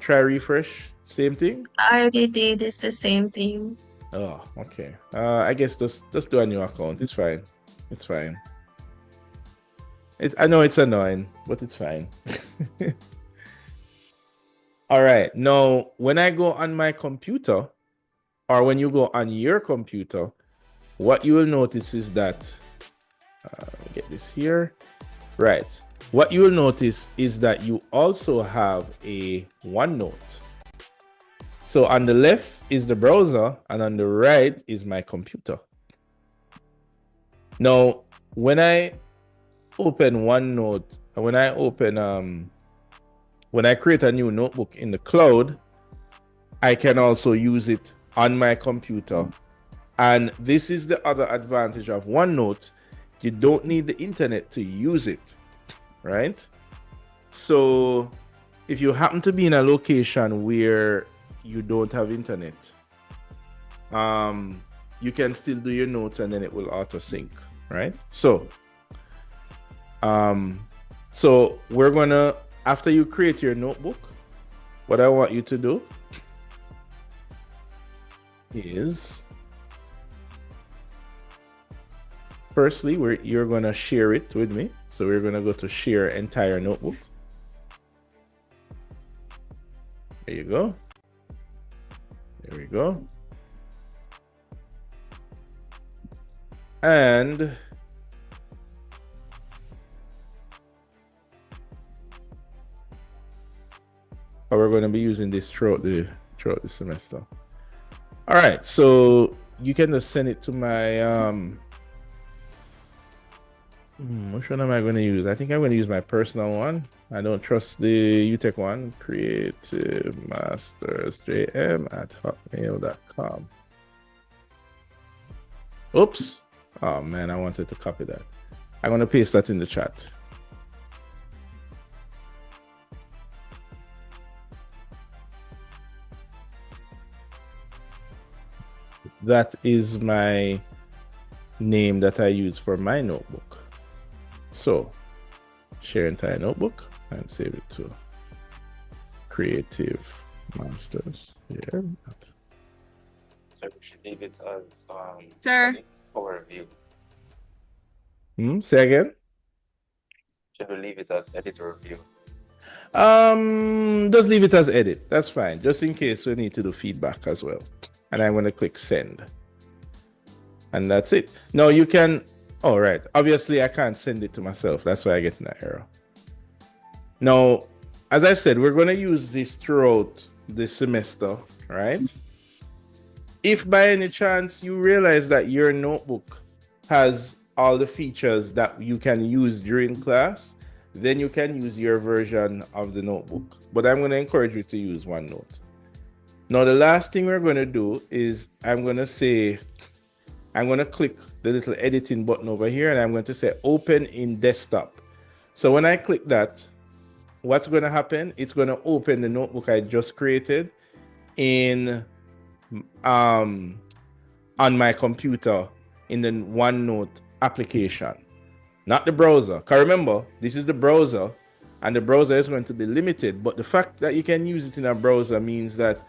Try refresh. Same thing? I already did. It's the same thing. Oh, okay. I guess just do a new account. It's fine. It's fine. I know it's annoying, but it's fine. All right. Now, when I go on my computer, or when you go on your computer, what you will notice is that, let me get this here. Right. What you will notice is that you also have a OneNote. So on the left is the browser, and on the right is my computer. Now, when I open OneNote, when I create a new notebook in the cloud, I can also use it on my computer. And this is the other advantage of OneNote. You don't need the internet to use it, right? So if you happen to be in a location where you don't have internet, you can still do your notes and then it will auto sync, right? So we're gonna, after you create your notebook, what I want you to do is, firstly, you're gonna share it with me. So we're gonna go to share entire notebook. There you go. There we go. And we're going to be using this throughout the semester. All right, so you can just send it to my which one am I going to use? I think I'm going to use my personal one. I don't trust the UTech one. creativemastersjm@hotmail.com. Oops. Oh man, I wanted to copy that. I'm going to paste that in the chat. That is my name that I use for my notebook. So share entire notebook and save it to Creative Masters. Yeah. So we should leave it as Sir. overview. Say again? Should we leave it as editor view? Just leave it as edit. That's fine. Just in case we need to do feedback as well. And I'm going to click send. And that's it. Now you can, all right. Obviously I can't send it to myself. That's why I get an error. Now, as I said, we're going to use this throughout the semester, right? If by any chance you realize that your notebook has all the features that you can use during class, then you can use your version of the notebook. But I'm going to encourage you to use OneNote. Now, the last thing we're going to do is I'm going to click the little editing button over here, and I'm going to say open in desktop. So when I click that, what's going to happen? It's going to open the notebook I just created in on my computer in the OneNote application, not the browser. Because remember, this is the browser, and the browser is going to be limited. But the fact that you can use it in a browser means that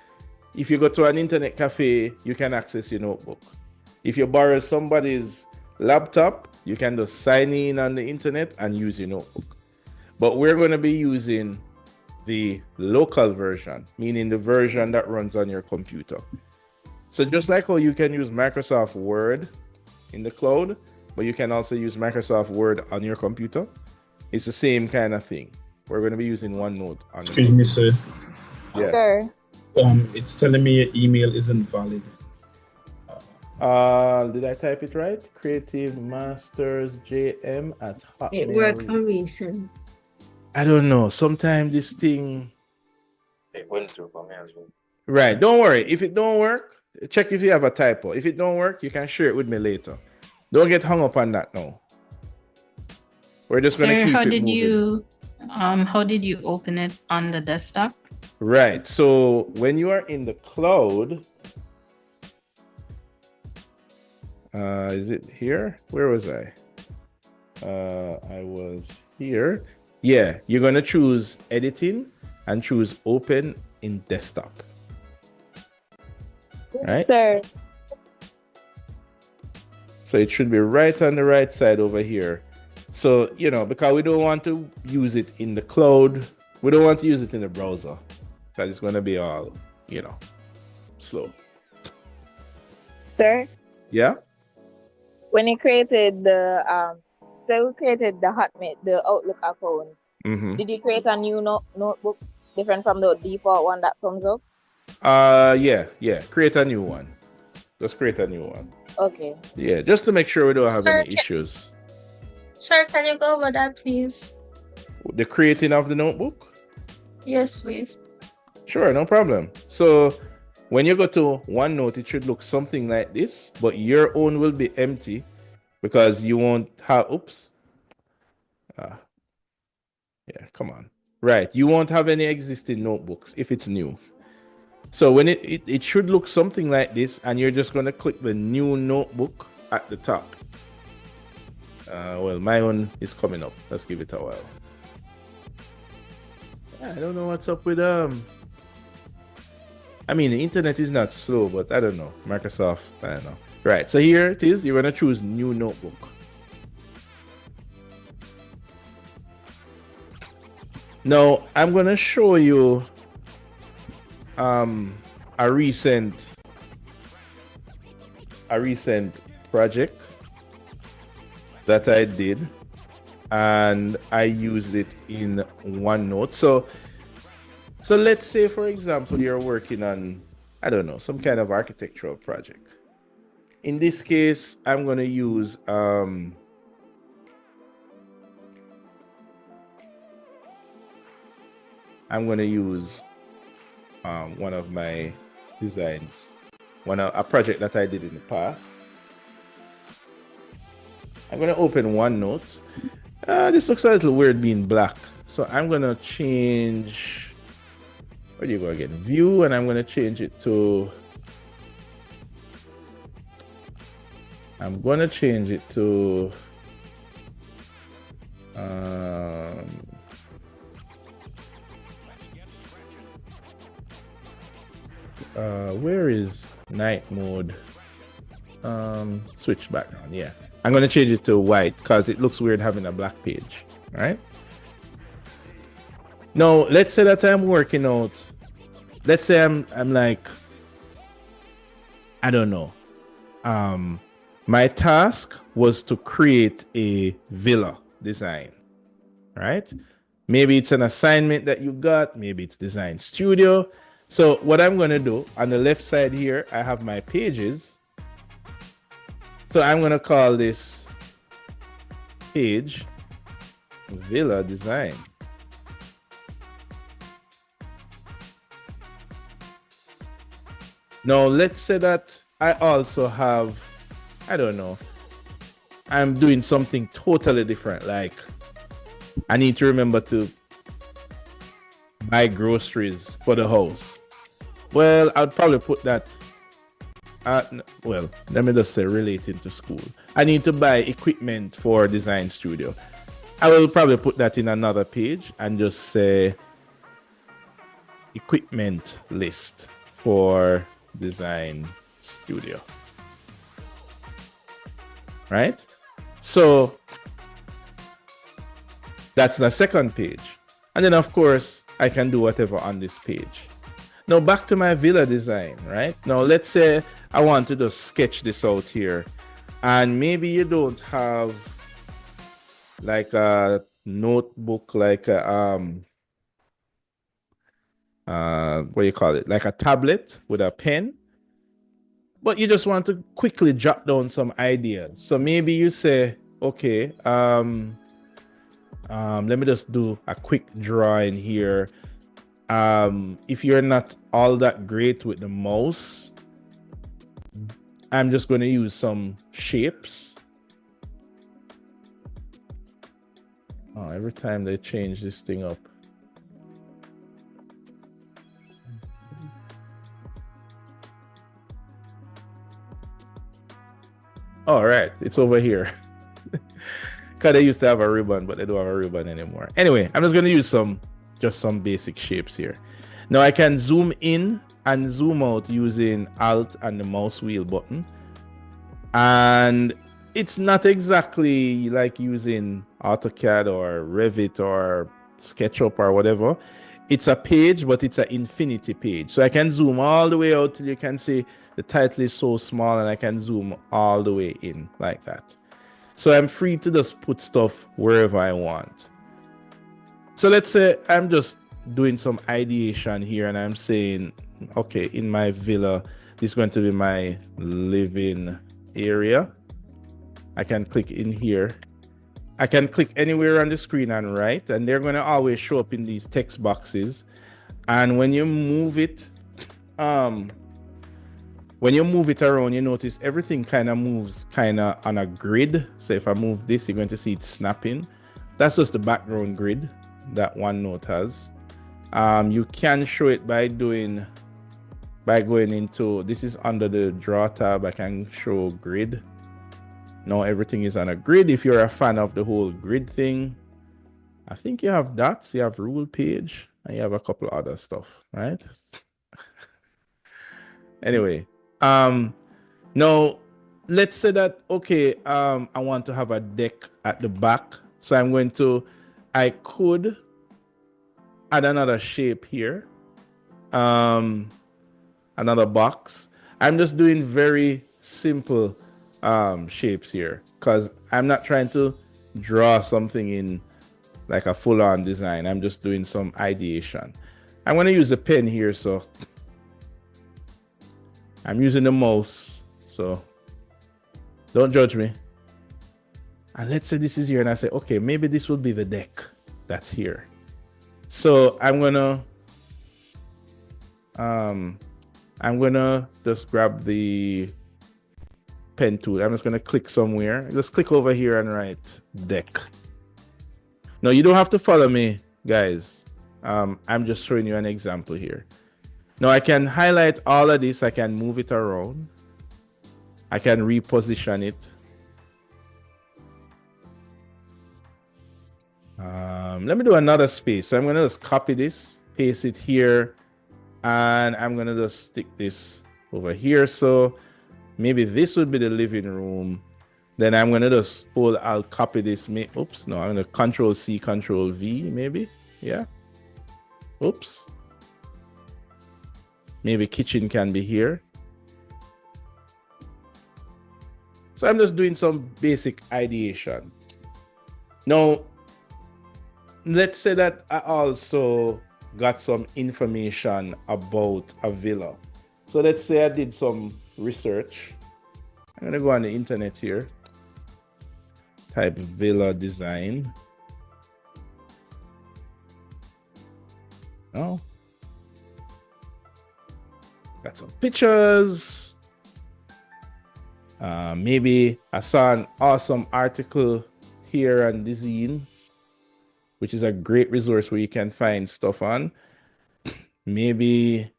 if you go to an internet cafe, you can access your notebook. If you borrow somebody's laptop, you can just sign in on the internet and use your notebook. But we're going to be using the local version, meaning the version that runs on your computer. So just like how you can use Microsoft Word in the cloud, but you can also use Microsoft Word on your computer, it's the same kind of thing. We're going to be using OneNote. Excuse me, sir. Yeah. Sir. It's telling me your email isn't valid. Did I type it right? creativemastersjm@hotmail. It worked for me, sir. I don't know. Sometimes this thing. It will do for me as well. Right. Don't worry. If it don't work, check if you have a typo. If it don't work, you can share it with me later. Don't get hung up on that now. We're just going to keep it moving. How did you open it on the desktop? Right. So when you are in the cloud, is it here? Where was I? I was here. Yeah, you're going to choose editing and choose open in desktop. Right? Sir. So it should be right on the right side over here. So, because we don't want to use it in the cloud. We don't want to use it in the browser. Because it's going to be all, slow. Sir, Yeah? when you created the Outlook account, Mm-hmm. did you create a new notebook different from the default one that comes up? Yeah. Create a new one. Just create a new one. Okay. Yeah, just to make sure we don't have Sir, any issues. Sir, can you go over that, please? The creating of the notebook? Yes, please. Sure, no problem. So when you go to OneNote, it should look something like this, but your own will be empty because you won't have, yeah, come on. Right, you won't have any existing notebooks if it's new. So when it should look something like this, and you're just going to click the new notebook at the top. Well, my own is coming up. Let's give it a while. I don't know what's up with I mean, the internet is not slow, but I don't know. Microsoft, I don't know. Right, so here it is. You're going to choose new notebook. Now, I'm going to show you a recent project that I did, and I used it in OneNote. So let's say, for example, you're working on, I don't know, some kind of architectural project. In this case, I'm going to use one of my designs, a project that I did in the past. I'm going to open OneNote. This looks a little weird being black. So I'm going to change, where do you go again? View, and I'm going to change it to, where is night mode? Switch background. Yeah, I'm going to change it to white because it looks weird having a black page. All right. Now, let's say that I'm working out. Let's say I'm like, I don't know. My task was to create a villa design, right? Maybe it's an assignment that you got. Maybe it's design studio. So what I'm going to do, on the left side here, I have my pages. So I'm going to call this page Villa Design. Now, let's say that I also have, I don't know, I'm doing something totally different. Like, I need to remember to buy groceries for the house. Well, I'd probably put that, well, let me just say relating to school. I need to buy equipment for design studio. I will probably put that in another page and just say equipment list for design studio. Right? So that's the second page. And then of course, I can do whatever on this page. Now back to my villa design, right? Now let's say I want to just sketch this out here. And maybe you don't have like a notebook, like a what do you call it? Like a tablet with a pen. But you just want to quickly jot down some ideas. So maybe you say, okay, let me just do a quick drawing here. If you're not all that great with the mouse, I'm just going to use some shapes. Oh, every time they change this thing up. All right, it's over here. Because they used to have a ribbon, but they don't have a ribbon anymore. Anyway, I'm just going to use just some basic shapes here. Now I can zoom in and zoom out using Alt and the mouse wheel button. And it's not exactly like using AutoCAD or Revit or SketchUp or whatever. it's a page, but it's an infinity page. So I can zoom all the way out till you can see the title is so small, and I can zoom all the way in like that. So I'm free to just put stuff wherever I want. So let's say I'm just doing some ideation here, and I'm saying, okay, in my villa, this is going to be my living area. I can click in here. I can click anywhere on the screen and write, and they're going to always show up in these text boxes. And when you move it, around, you notice everything kind of moves kind of on a grid. So if I move this, you're going to see it snapping. That's just the background grid that OneNote has. You can show it by going into, this is under the draw tab. I can show grid. Now everything is on a grid. If you're a fan of the whole grid thing, I think you have dots, you have rule page, and you have a couple other stuff, right? Anyway, now let's say that, okay, I want to have a deck at the back. So I could add another shape here, another box. I'm just doing very simple shapes here because I'm not trying to draw something in like a full-on design. I'm just doing some ideation. I'm going to use the pen here, so I'm using the mouse, so don't judge me. And let's say this is here, and I say, okay, maybe this will be the deck that's here. So I'm gonna just grab the pen tool. I'm just gonna click somewhere. Just click over here and write deck. No, you don't have to follow me, guys. I'm just showing you an example here. Now I can highlight all of this. I can move it around. I can reposition it. Let me do another space. So I'm gonna just copy this, paste it here, and I'm gonna just stick this over here. So maybe this would be the living room. Then I'm gonna just I'll copy this. Oops, no, I'm gonna Control C, Control V, maybe. Yeah. Oops. Maybe kitchen can be here. So I'm just doing some basic ideation. Now, let's say that I also got some information about a villa. So let's say I did some research. I'm gonna go on the internet here. Type villa design. Oh. Got some pictures. Maybe I saw an awesome article here on the zine, which is a great resource where you can find stuff on. Maybe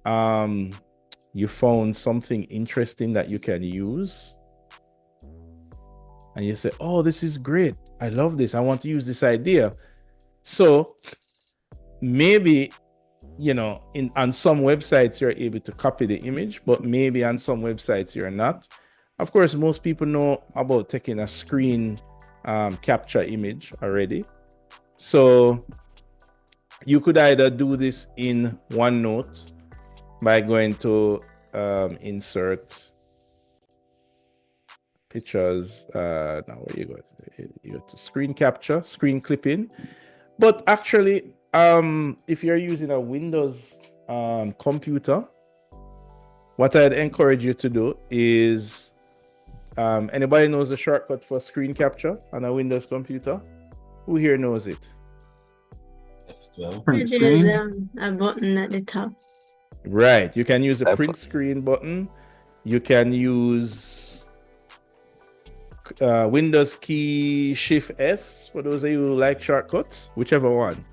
you found something interesting that you can use. And you say, oh, this is great. I love this. I want to use this idea. So maybe, on some websites, you're able to copy the image, but maybe on some websites, you're not. Of course, most people know about taking a screen capture image already. So you could either do this in OneNote by going to insert pictures. Now where you go? You go to screen capture, screen clipping. But actually, if you're using a Windows computer, what I'd encourage you to do is, anybody knows the shortcut for screen capture on a Windows computer? Who here knows it? Print screen. A button at the top. Right. You can use the print screen button. You can use Windows key Shift S for those of you who like shortcuts, whichever one.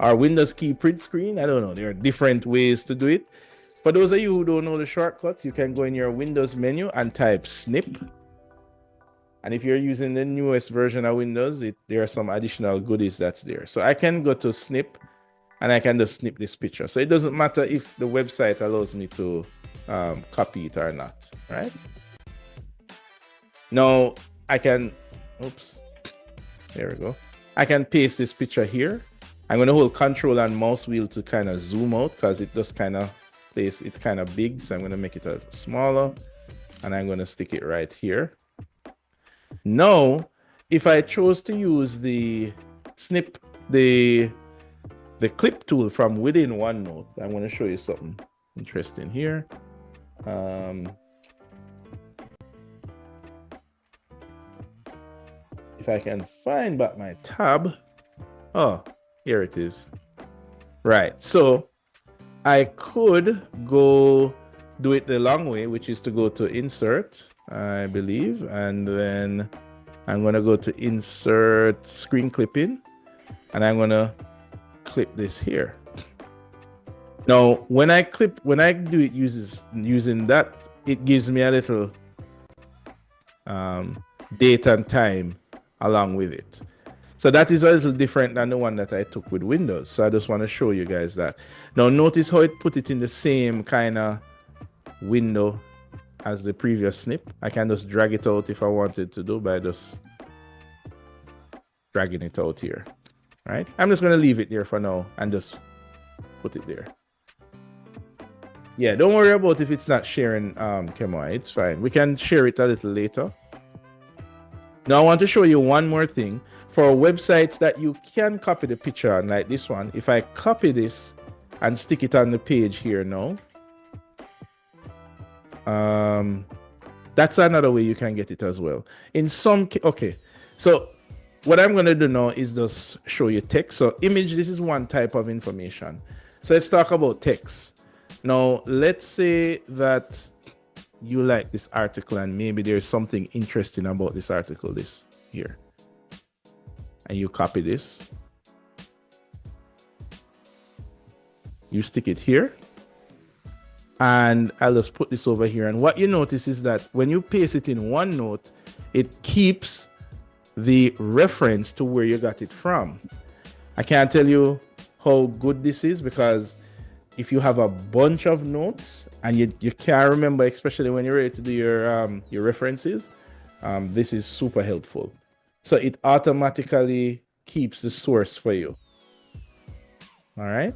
Or Windows key print screen. I don't know. There are different ways to do it. For those of you who don't know the shortcuts, you can go in your Windows menu and type snip. And if you're using the newest version of Windows, there are some additional goodies that's there. So I can go to snip and I can just snip this picture. So it doesn't matter if the website allows me to copy it or not, right? Now I can, oops, there we go. I can paste this picture here I'm going to hold control and mouse wheel to kind of zoom out because it just kind of place, it's kind of big. So I'm going to make it a little smaller and I'm going to stick it right here. Now, if I chose to use the clip tool from within OneNote, I'm going to show you something interesting here. If I can find back my tab. Oh, here it is. Right. So I could go do it the long way, which is to go to insert, I believe. And then I'm going to go to insert screen clipping. And I'm going to clip this here. Now, when I do it using that, it gives me a little date and time along with it. So that is a little different than the one that I took with Windows. So I just want to show you guys that. Now notice how it put it in the same kind of window as the previous snip. I can just drag it out if I wanted to do by just dragging it out here. Right? I'm just going to leave it there for now and just put it there. Yeah, don't worry about if it's not sharing Kemo. It's fine. We can share it a little later. Now I want to show you one more thing. For websites that you can copy the picture on, like this one, if I copy this and stick it on the page here now, that's another way you can get it as well. In some, okay, so what I'm going to do now is just show you text. So image, this is one type of information. So let's talk about text. Now, let's say that you like this article and maybe there's something interesting about this article, this here. And you copy this. You stick it here. And I'll just put this over here. And what you notice is that when you paste it in OneNote, it keeps the reference to where you got it from. I can't tell you how good this is because if you have a bunch of notes and you can't remember, especially when you're ready to do your references, this is super helpful. So it automatically keeps the source for you. All right.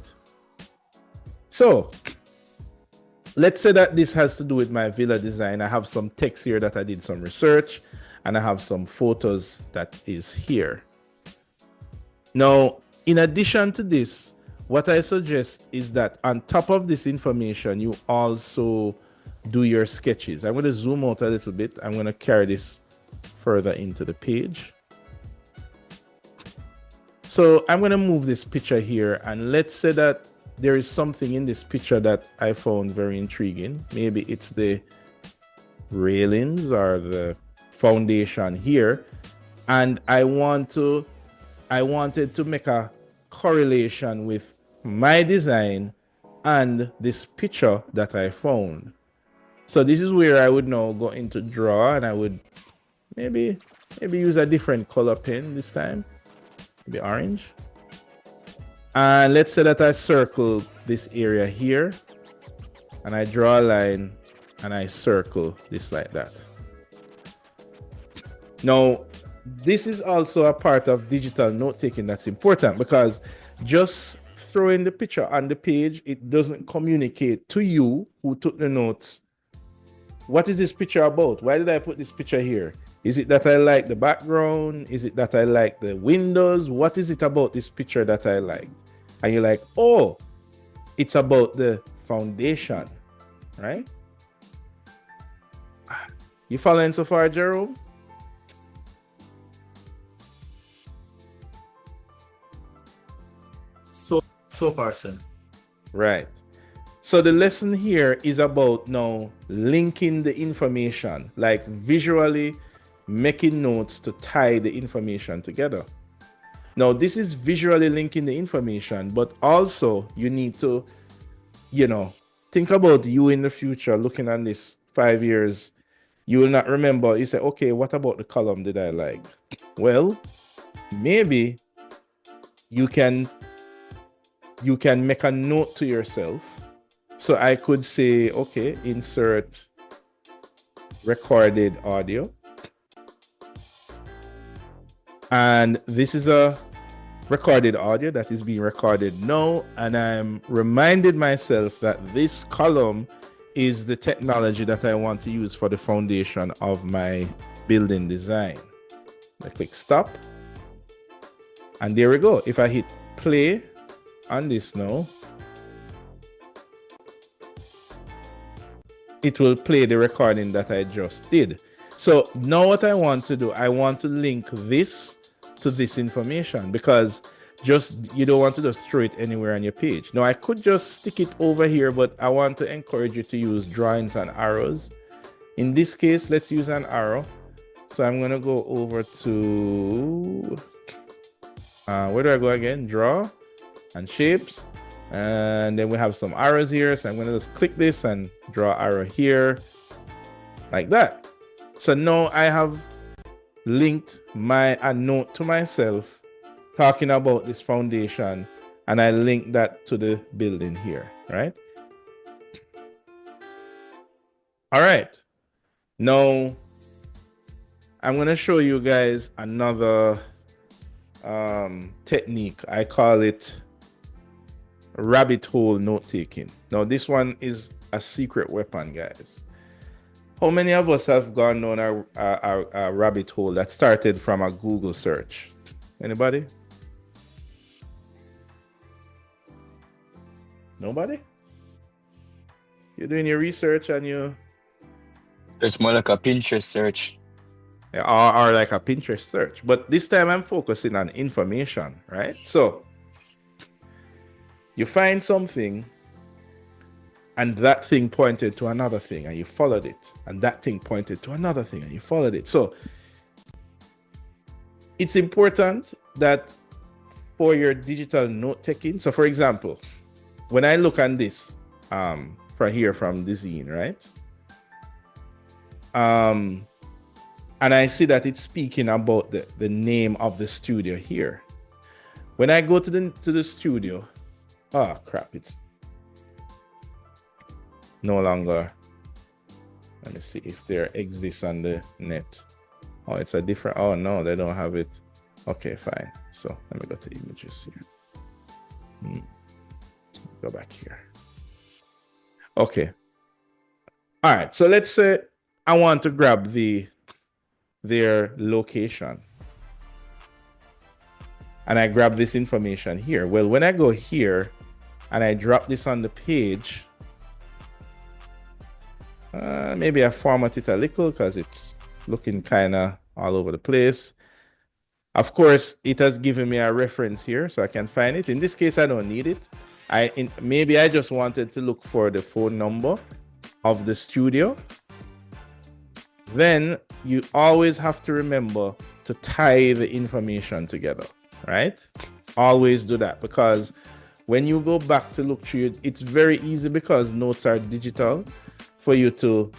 So let's say that this has to do with my villa design. I have some text here that I did some research and I have some photos that is here. Now, in addition to this, what I suggest is that on top of this information, you also do your sketches. I'm going to zoom out a little bit. I'm going to carry this further into the page. So I'm going to move this picture here, and let's say that there is something in this picture that I found very intriguing. Maybe it's the railings or the foundation here, and I wanted to make a correlation with my design and this picture that I found. So this is where I would now go into draw, and I would maybe use a different color pen this time, maybe orange. And let's say that I circle this area here, and I draw a line and I circle this like that. Now, this is also a part of digital note-taking that's important, because just throwing the picture on the page, it doesn't communicate to you who took the notes. What is this picture about? Why did I put this picture here? Is it that I like the background? Is it that I like the windows? What is it about this picture that I like? And you're like, oh, it's about the foundation, right? You following so far, Jerome? So far, sir. Right. So the lesson here is about now linking the information, like visually making notes to tie the information together. Now, this is visually linking the information, but also you need to, think about you in the future, looking at this 5 years. You will not remember. You say, okay, what about the column did I like? Well, maybe you can make a note to yourself. So I could say, okay, insert recorded audio. And this is a recorded audio that is being recorded now, and I'm reminded myself that this column is the technology that I want to use for the foundation of my building design. I click stop, and there we go. If I hit play on this now, it will play the recording that I just did. So now what I want to do, I want to link this to this information, because you don't want to just throw it anywhere on your page. Now I could just stick it over here, but I want to encourage you to use drawings and arrows. In this case, let's use an arrow. So I'm going to go over to, where do I go again? Draw and shapes. And then we have some arrows here. So I'm going to just click this and draw arrow here like that. So now I have linked a note to myself talking about this foundation, and I link that to the building here, right? All right. Now I'm going to show you guys another technique. I call it rabbit hole note taking. Now this one is a secret weapon, guys. How many of us have gone down a rabbit hole that started from a Google search? Anybody? Nobody? You're doing your research and you... It's more like a Pinterest search. Or like a Pinterest search. But this time I'm focusing on information, right? So you find something, and that thing pointed to another thing, and you followed it. And that thing pointed to another thing, and you followed it. So it's important that for your digital note taking. So for example, when I look on this from here from the zine, right? And I see that it's speaking about the name of the studio here. When I go to the studio, oh crap, it's no longer. Let me see if there exists on the net. Oh, it's a different, oh no, they don't have it. Okay, fine. So let me go to images here. Go back here. Okay. All right, so let's say I want to grab their location, and I grab this information here. Well, when I go here and I drop this on the page, maybe I format it a little because it's looking kind of all over the place. Of course, it has given me a reference here so I can find it. In this case, I don't need it. Maybe I just wanted to look for the phone number of the studio. Then you always have to remember to tie the information together, right? Always do that, because when you go back to look through it, it's very easy, because notes are digital, for you to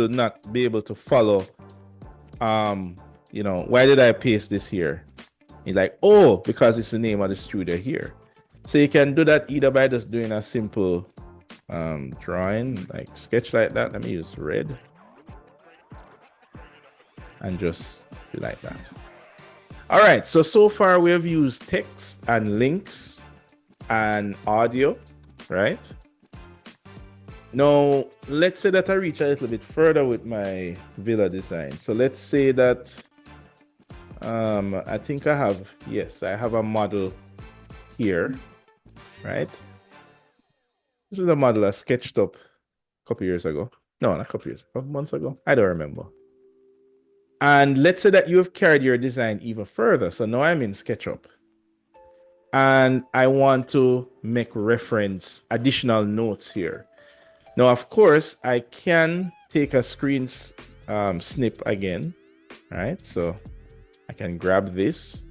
not be able to follow. You know, why did I paste this here? You're like, oh, because it's the name of the studio here. So you can do that either by just doing a simple drawing, like sketch like that. Let me use red. And just be like that. All right, so far we have used text and links and audio, right? Now, let's say that I reach a little bit further with my villa design. So let's say that I think I have a model here, right? This is a model I sketched up a couple years ago. No, not a couple years, a couple months ago. I don't remember. And let's say that you have carried your design even further. So now I'm in SketchUp, and I want to make additional notes here. Now, of course, I can take a screen snip again, right? So I can grab this.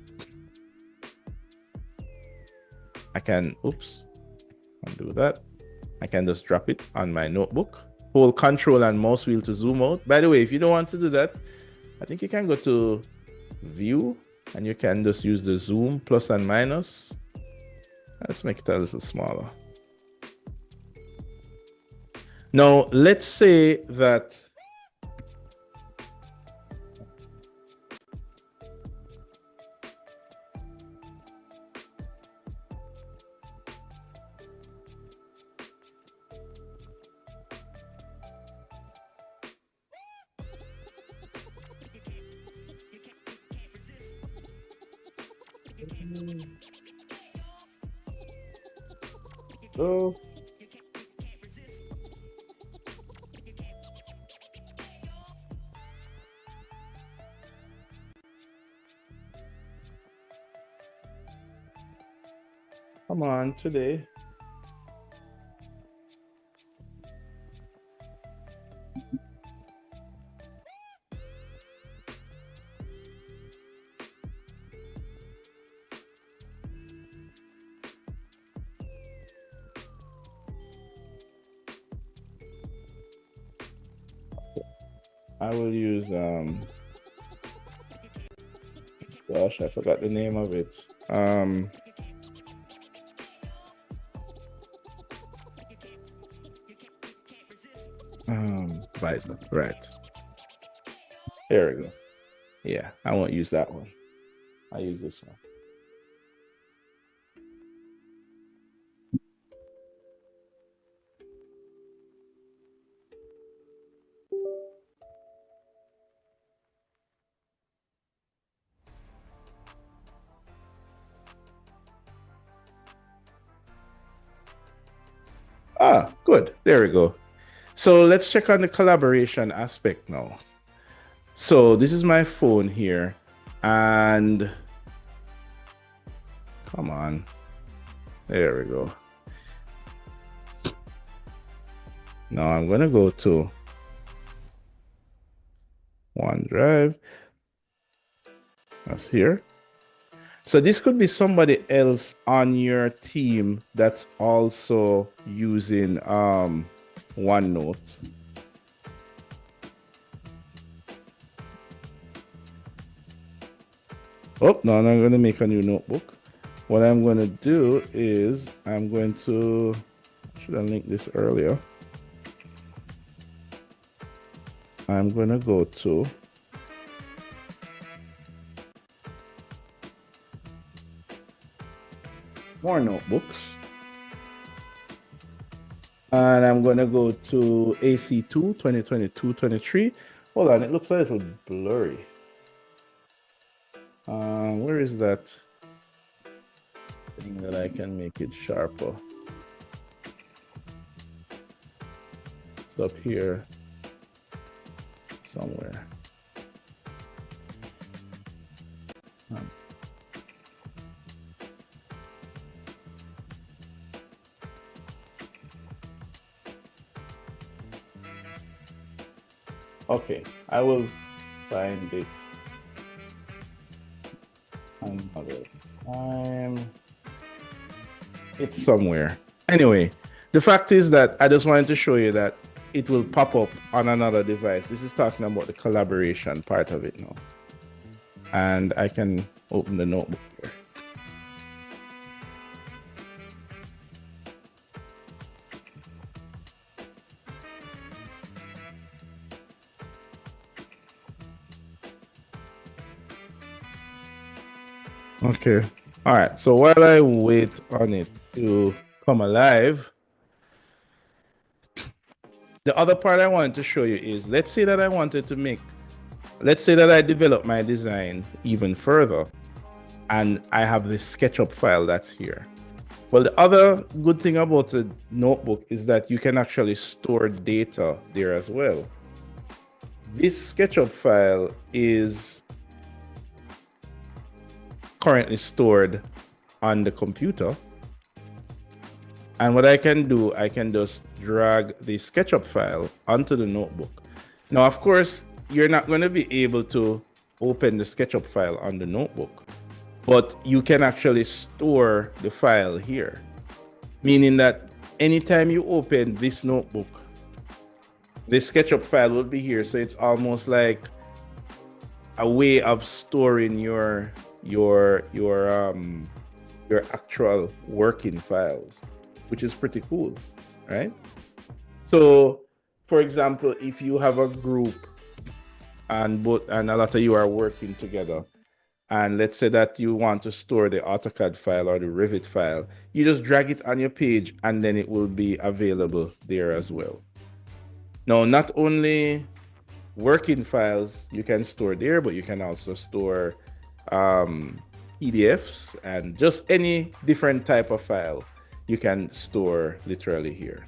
I can, undo that. I can just drop it on my notebook. Hold Control and mouse wheel to zoom out. By the way, if you don't want to do that, I think you can go to View, and you can just use the zoom plus and minus. Let's make it a little smaller. Now, let's say that Oh. Come on, today. I will use gosh, I forgot the name of it. Visor, right. There we go. Yeah, I won't use that one. I'll use this one. Ah, good. There we go. So let's check on the collaboration aspect now. So this is my phone here, and come on. There we go. Now I'm going to go to OneDrive. That's here. So this could be somebody else on your team that's also using OneNote. Oh, no, I'm going to make a new notebook. What I'm going to do is I'm going to, should I link this earlier? I'm going to go to more notebooks. And I'm going to go to AC2 2022-23. Hold on, it looks a little blurry. Where is that thing that I can make it sharper? It's up here somewhere. Okay, I will find it another time. It's somewhere. Anyway, the fact is that I just wanted to show you that it will pop up on another device. This is talking about the collaboration part of it now. And I can open the notebook here. Okay. All right. So while I wait on it to come alive, the other part I wanted to show you is, let's say that I wanted to make, let's say that I develop my design even further and I have this SketchUp file that's here. Well, the other good thing about a notebook is that you can actually store data there as well. This SketchUp file is currently stored on the computer. And what I can do, I can just drag the SketchUp file onto the notebook. Now, of course, you're not going to be able to open the SketchUp file on the notebook, but you can actually store the file here, meaning that anytime you open this notebook, the SketchUp file will be here. So it's almost like a way of storing your actual working files, which is pretty cool, right? So, for example, if you have a group and a lot of you are working together, and let's say that you want to store the AutoCAD file or the Revit file, you just drag it on your page and then it will be available there as well. Now, not only working files you can store there, but you can also store PDFs and just any different type of file you can store literally here.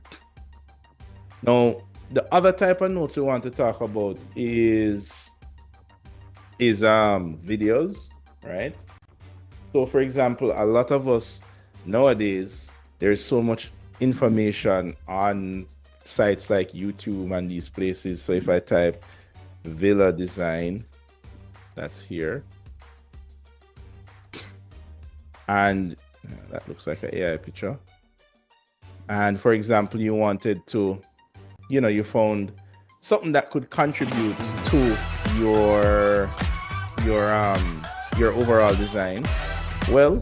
Now, the other type of notes we want to talk about is videos, right? So for example, a lot of us nowadays, there's so much information on sites like YouTube and these places. So if I type villa design, that's here. And that looks like an AI picture. And for example, you wanted to, you found something that could contribute to your overall design. Well,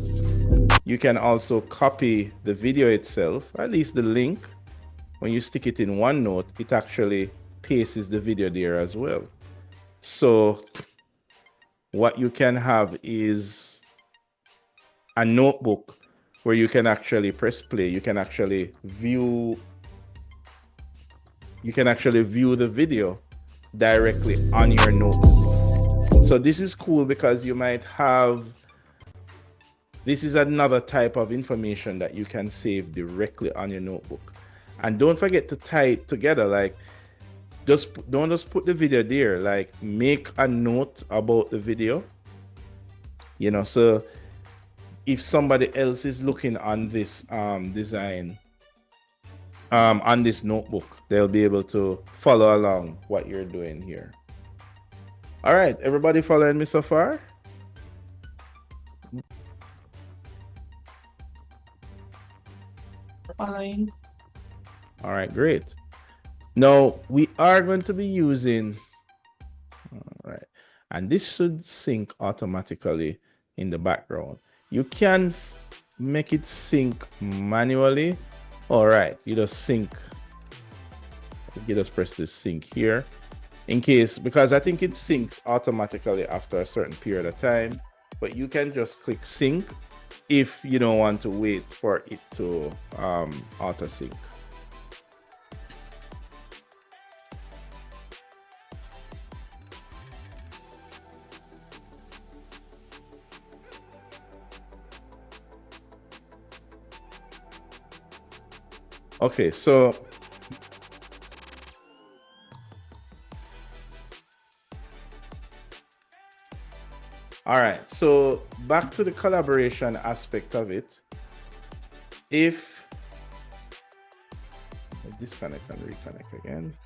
you can also copy the video itself, at least the link. When you stick it in OneNote, it actually pastes the video there as well. So what you can have is a notebook where you can actually press play. You can actually view the video directly on your notebook. So this is cool because you might have, this is another type of information that you can save directly on your notebook. And don't forget to tie it together. Like, don't just put the video there. Like, make a note about the video. So if somebody else is looking on this design, on this notebook, they'll be able to follow along what you're doing here. All right, everybody following me so far? Following. All right, great. Now we are going to be using, all right, and this should sync automatically in the background. You can make it sync manually. All right, you just sync. You just press this sync here in case, because I think it syncs automatically after a certain period of time, but you can just click sync if you don't want to wait for it to auto sync. Okay, so all right, so back to the collaboration aspect of it. If I disconnect and reconnect again.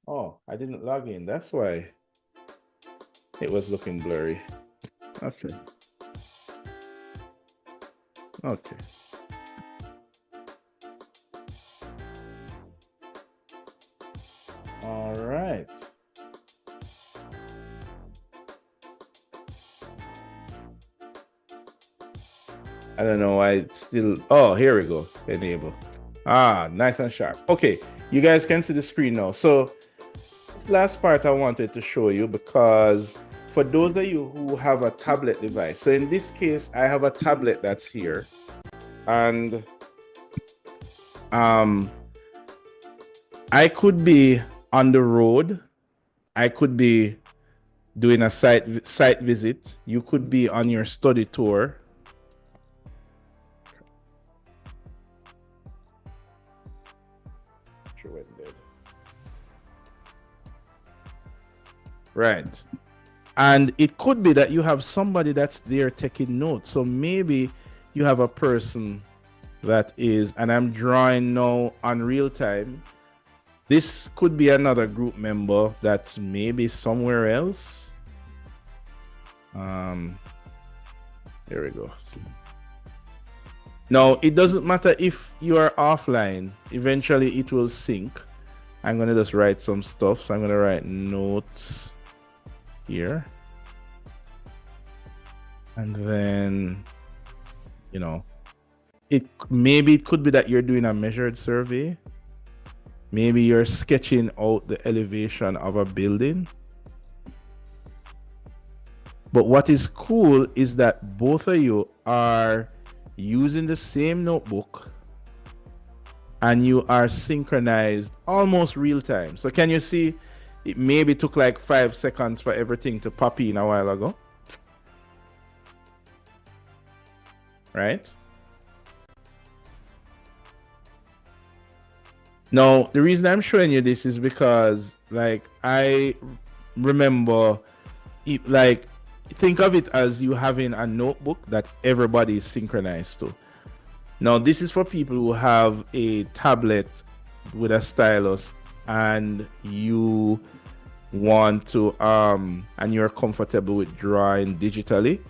Oh, I didn't log in. That's why it was looking blurry. Okay. Okay. All right. I don't know why it's still, oh, here we go. Enable. Ah, nice and sharp. Okay, you guys can see the screen now. So last part I wanted to show you, because for those of you who have a tablet device, so in this case, I have a tablet that's here, and I could be on the road, I could be doing a site visit, you could be on your study tour. Right. And it could be that you have somebody that's there taking notes. So maybe you have a person that is, and I'm drawing now on real time. This could be another group member that's maybe somewhere else. There we go. Now, it doesn't matter if you are offline. Eventually, it will sync. I'm going to just write some stuff. So I'm going to write notes here, and then it could be that you're doing a measured survey, maybe you're sketching out the elevation of a building. But what is cool is that both of you are using the same notebook and you are synchronized almost real time. So can you see it maybe took like 5 seconds for everything to pop in a while ago? Right? Now, the reason I'm showing you this is because like I remember like think of it as you having a notebook that everybody is synchronized to. Now, this is for people who have a tablet with a stylus and you want to and you're comfortable with drawing digitally.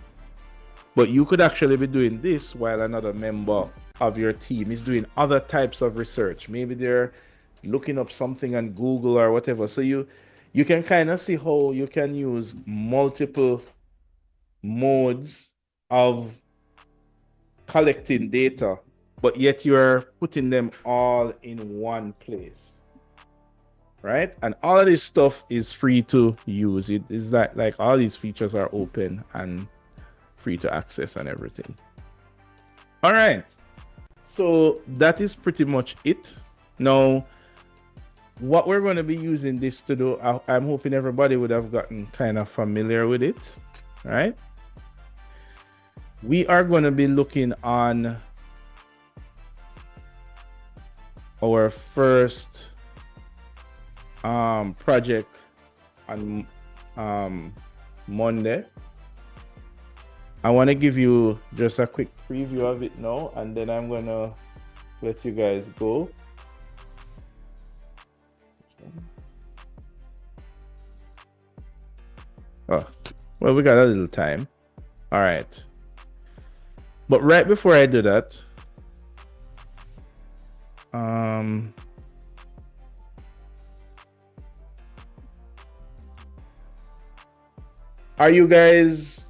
But you could actually be doing this while another member of your team is doing other types of research. Maybe they're looking up something on Google or whatever. So you can kind of see how you can use multiple modes of collecting data, but yet you're putting them all in one place, right? And all of this stuff is free to use. It is like all these features are open and free to access and everything. All right, so that is pretty much it. Now, what we're going to be using this to do, I'm hoping everybody would have gotten kind of familiar with it, right? We are going to be looking on our first project on Monday. I want to give you just a quick preview of it now, and then I'm going to let you guys go. Oh, well, we got a little time. All right. But right before I do that, are you guys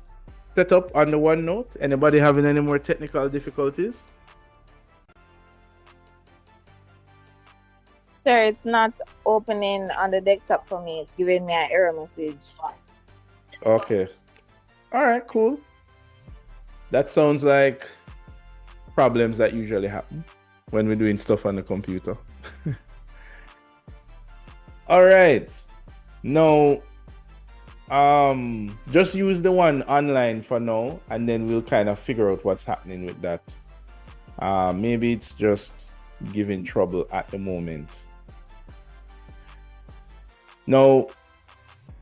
set up on the OneNote? Anybody having any more technical difficulties? Sir, it's not opening on the desktop for me. It's giving me an error message. Okay. All right, cool. That sounds like problems that usually happen when we're doing stuff on the computer. All right. Now, just use the one online for now, and then we'll kind of figure out what's happening with that. Maybe it's just giving trouble at the moment. Now,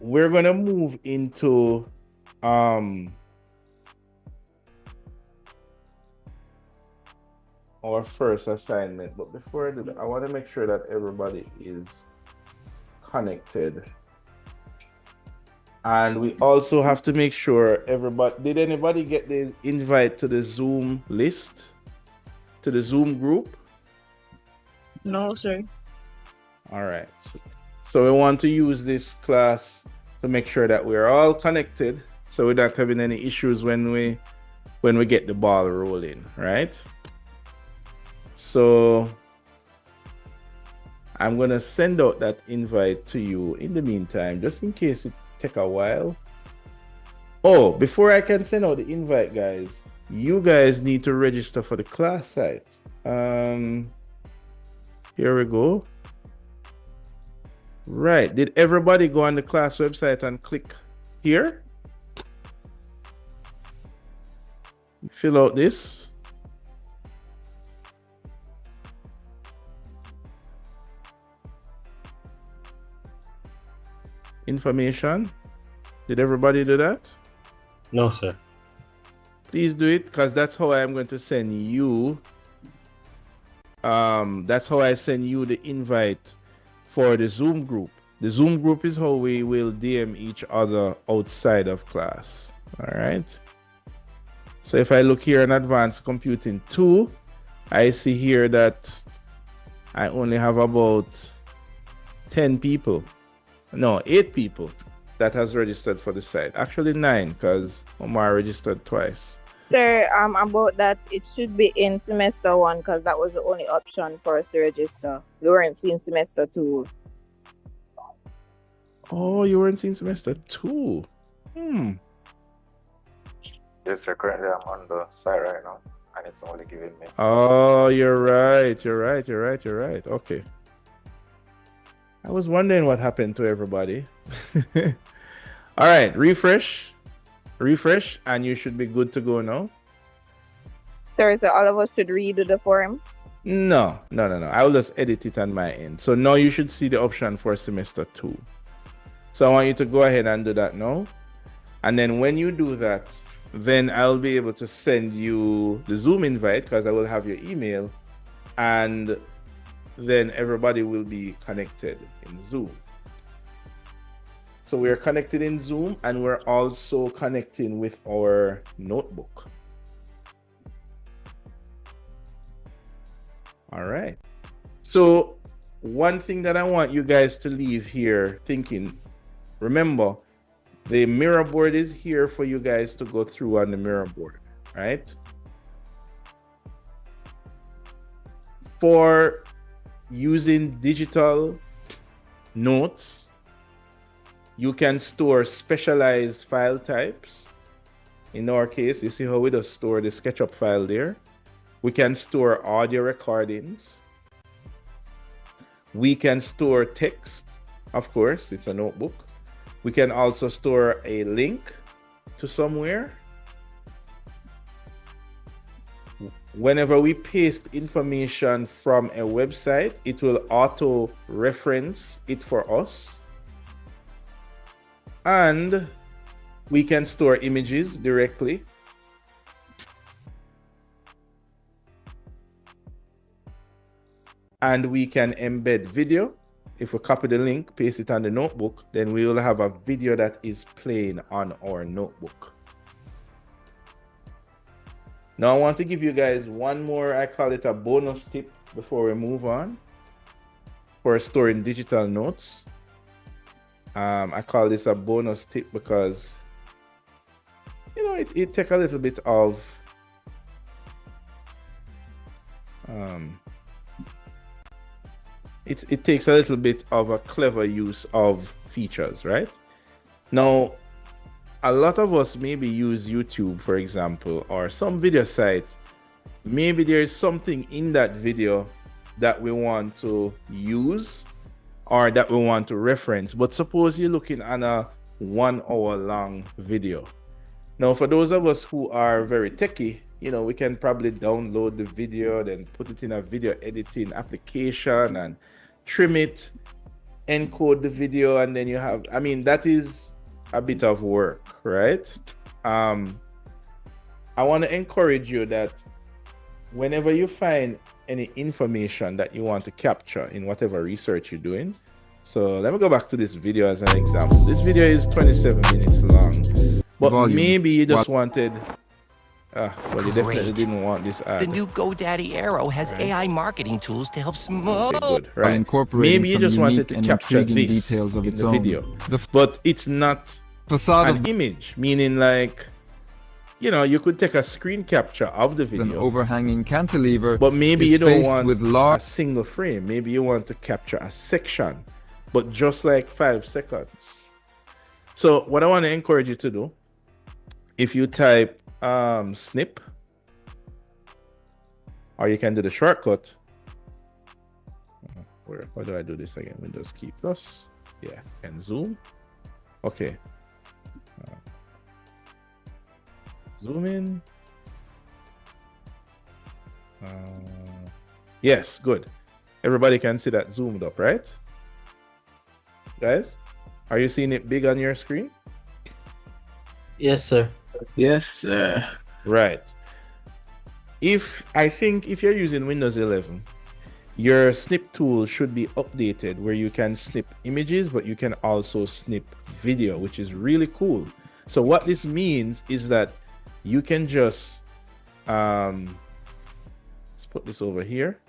we're gonna move into our first assignment, but before I do that, I want to make sure that everybody is connected. And we also have to make sure did anybody get the invite to the Zoom list, to the Zoom group? No, sir. All right. So we want to use this class to make sure that we're all connected, so we're not having any issues when we get the ball rolling, right? So I'm gonna send out that invite to you in the meantime, just in case it take a while. Oh, before I can send out the invite, guys, you guys need to register for the class site. Here we go. Right, did everybody go on the class website and click here? Fill out this. Information. Did everybody do that? No, sir. Please do it, because that's how I'm going to send you. That's how I send you the invite for the Zoom group. The Zoom group is how we will DM each other outside of class. All right. So if I look here in Advanced Computing 2, I see here that I only have about 10 people. No, 8 people that has registered for the site. Actually 9, because Omar registered twice. Sir, about that, it should be in semester 1 because that was the only option for us to register. We weren't seeing semester 2. Oh, you weren't seeing semester 2. Yes, sir. Currently, I'm on the site right now. and it's only giving me. Oh, you're right. You're right. You're right. You're right. Okay. I was wondering what happened to everybody. All right, refresh, and you should be good to go now. Sir, so all of us should redo the form? No. I will just edit it on my end. So now you should see the option for semester 2. So I want you to go ahead and do that now. And then when you do that, then I'll be able to send you the Zoom invite because I will have your email, and then everybody will be connected in Zoom. So we're connected in Zoom, and we're also connecting with our notebook. All right. So one thing that I want you guys to leave here thinking, remember, the mirror board is here for you guys to go through on the mirror board, right? For using digital notes, you can store specialized file types. In our case, you see how we just store the SketchUp file there. We can store audio recordings. We can store text. Of course, it's a notebook. We can also store a link to somewhere. Whenever we paste information from a website, it will auto-reference it for us. And we can store images directly. And we can embed video. If we copy the link, paste it on the notebook, then we will have a video that is playing on our notebook. Now I want to give you guys one more, I call it a bonus tip before we move on for storing digital notes. I call this a bonus tip because, you know, it takes a little bit of it takes a little bit of a clever use of features, right? Now, a lot of us maybe use YouTube, for example, or some video site. Maybe there's something in that video that we want to use or that we want to reference. But suppose you're looking at a 1 hour long video. Now, for those of us who are very techy, you know, we can probably download the video, then put it in a video editing application and trim it, encode the video, and then you have, I mean, that is a bit of work, right? I want to encourage you that whenever you find any information that you want to capture in whatever research you're doing. So let me go back to this video as an example. This video is 27 minutes long, but maybe you just wanted, well, you definitely didn't want this ad. The new GoDaddy Arrow has AI marketing tools to help Okay, good, By right? incorporating Maybe you some just wanted unique to and capture intriguing this details of in its the own. video, The but it's not facade an of image, meaning like, you know, you could take a screen capture of the an video, overhanging cantilever, but maybe is you don't faced want with a large single frame. Maybe you want to capture a section, but just like 5 seconds. So what I want to encourage you to do, if you type snip, or you can do the shortcut. How do I do this again? Windows key plus. Yeah, and zoom. Okay. Zoom in. Yes, good. Everybody can see that zoomed up, right? Guys, are you seeing it big on your screen? Yes, sir. Yes, sir. Right. I think if you're using Windows 11, your snip tool should be updated where you can snip images, but you can also snip video, which is really cool. So what this means is that you can just let's put this over here.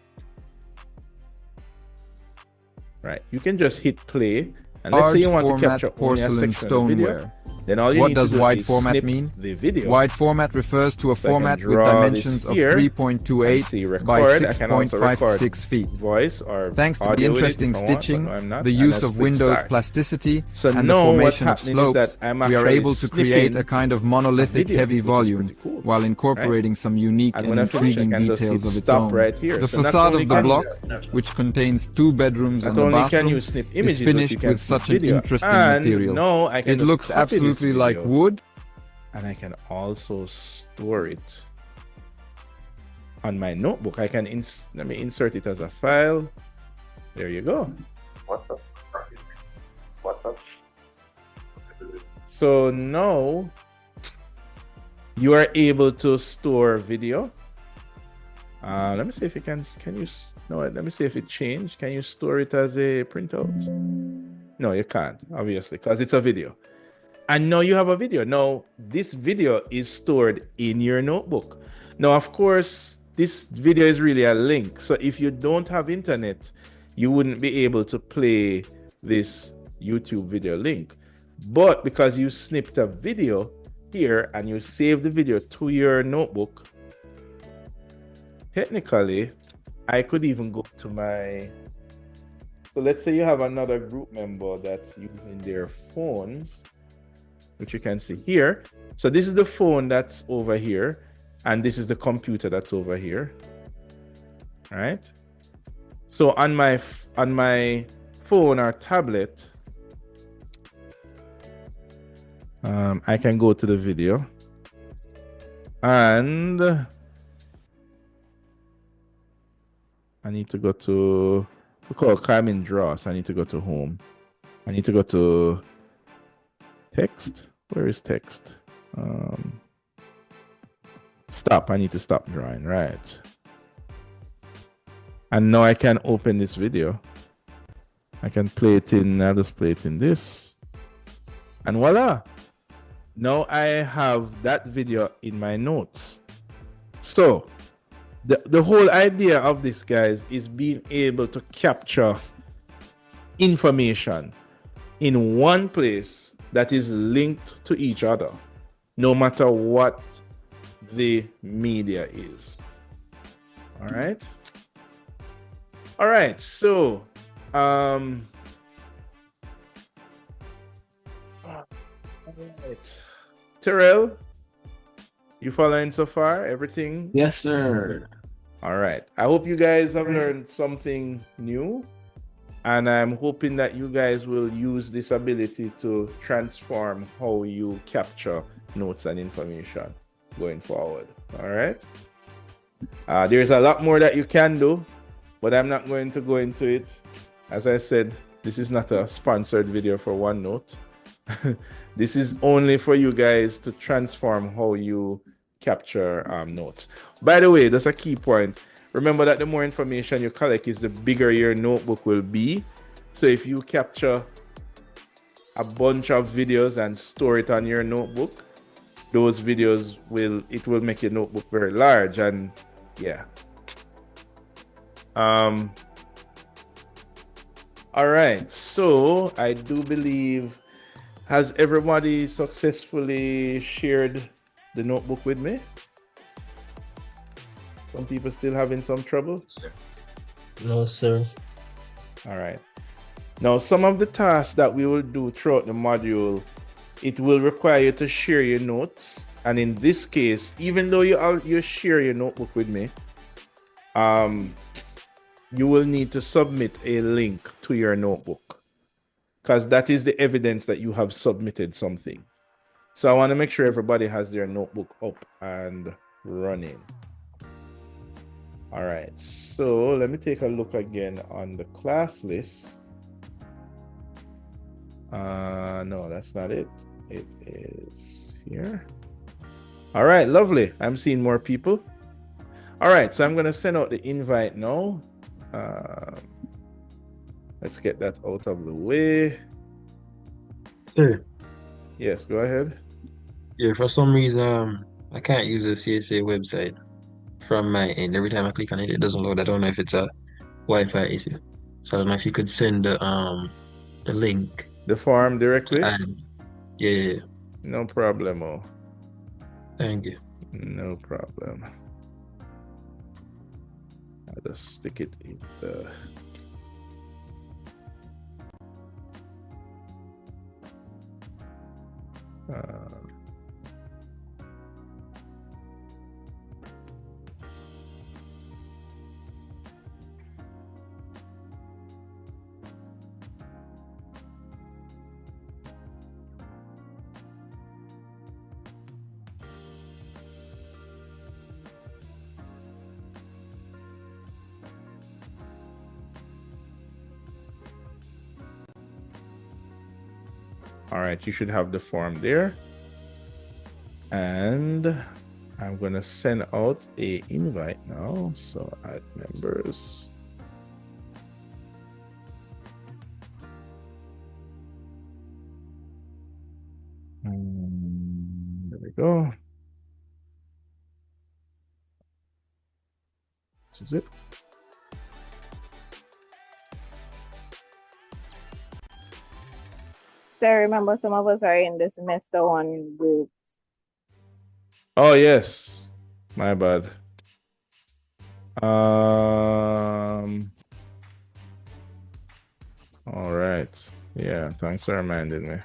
Right, you can just hit play, and let's say you want to capture only a section of the video. Then all you What need does to do wide is format snip mean? the video. Wide format refers to a So I can format with draw dimensions this of here and 3.28 see by record. I can also record 6.56 feet. voice or Thanks to the audio with it interesting if I want, but stitching, no, I'm not, the and use I of click Windows start. plasticity, So and the now what's formation of happening is that slopes, I'm we are actually able to create snipping a kind of monolithic video, heavy which is volume pretty cool, while incorporating some unique And and when I finish, I intriguing can just details hit of its stop own. right here. The So not facade only of the can block, you- which contains 2 bedrooms Not and a only can bathroom, you snip is images, but you finished can with snip such an video. interesting And material. now I can It just looks copy this absolutely like video, wood. and I can also store it on my notebook. I can let me insert it as a file. There you go. What's up? What's up? So now you are able to store video. Let me see if you can you no, let me see if it changed. Can you store it as a printout? No, you can't, obviously, because it's a video. And now you have a video. Now this video is stored in your notebook. Now, of course, this video is really a link. So if you don't have internet, you wouldn't be able to play this YouTube video link. But because you snipped a video here and you saved the video to your notebook, technically, I could even go to my... So let's say you have another group member that's using their phones, which you can see here. So this is the phone that's over here, and this is the computer that's over here. All right. So on my phone or tablet, I can go to the video, and I need to go to, we call I'm in draw, so I need to go to home. I need to go to text. Where is text? Stop. I need to stop drawing. Right. And now I can open this video. I can play it in, I'll just play it in this. And voila. Now I have that video in my notes. So the whole idea of this, guys, is being able to capture information in one place that is linked to each other, no matter what the media is. All right. All right. So, all right. Terrell, you following so far? Everything? Yes, sir. All right. I hope you guys have learned something new. And I'm hoping that you guys will use this ability to transform how you capture notes and information going forward. All right. There's a lot more that you can do, but I'm not going to go into it. As I said, this is not a sponsored video for OneNote. This is only for you guys to transform how you capture notes. By the way, that's a key point. Remember that the more information you collect is the bigger your notebook will be. So if you capture a bunch of videos and store it on your notebook, those videos will make your notebook very large. And yeah. All right. So I do believe, has everybody successfully shared the notebook with me? Some people still having some trouble? No, sir. All right. Now, some of the tasks that we will do throughout the module, it will require you to share your notes. And in this case, even though you share your notebook with me, you will need to submit a link to your notebook, because that is the evidence that you have submitted something. So I want to make sure everybody has their notebook up and running. All right, so let me take a look again on the class list. No, that's not it. It is here. All right, lovely. I'm seeing more people. All right, so I'm going to send out the invite now. Let's get that out of the way. Sure. Yes, go ahead. Yeah, for some reason, I can't use the CSA website from my end. Every time I click on it, it doesn't load. I don't know if it's a Wi-Fi issue. So I don't know if you could send the link. The form directly? Yeah. No problemo. Thank you. No problem. I'll just stick it in the. All right, you should have the form there. And I'm gonna send out a invite now. So add members. There we go. This is it. So remember, some of us are in the semester one group. Oh yes, my bad. All right. Yeah, thanks for reminding me.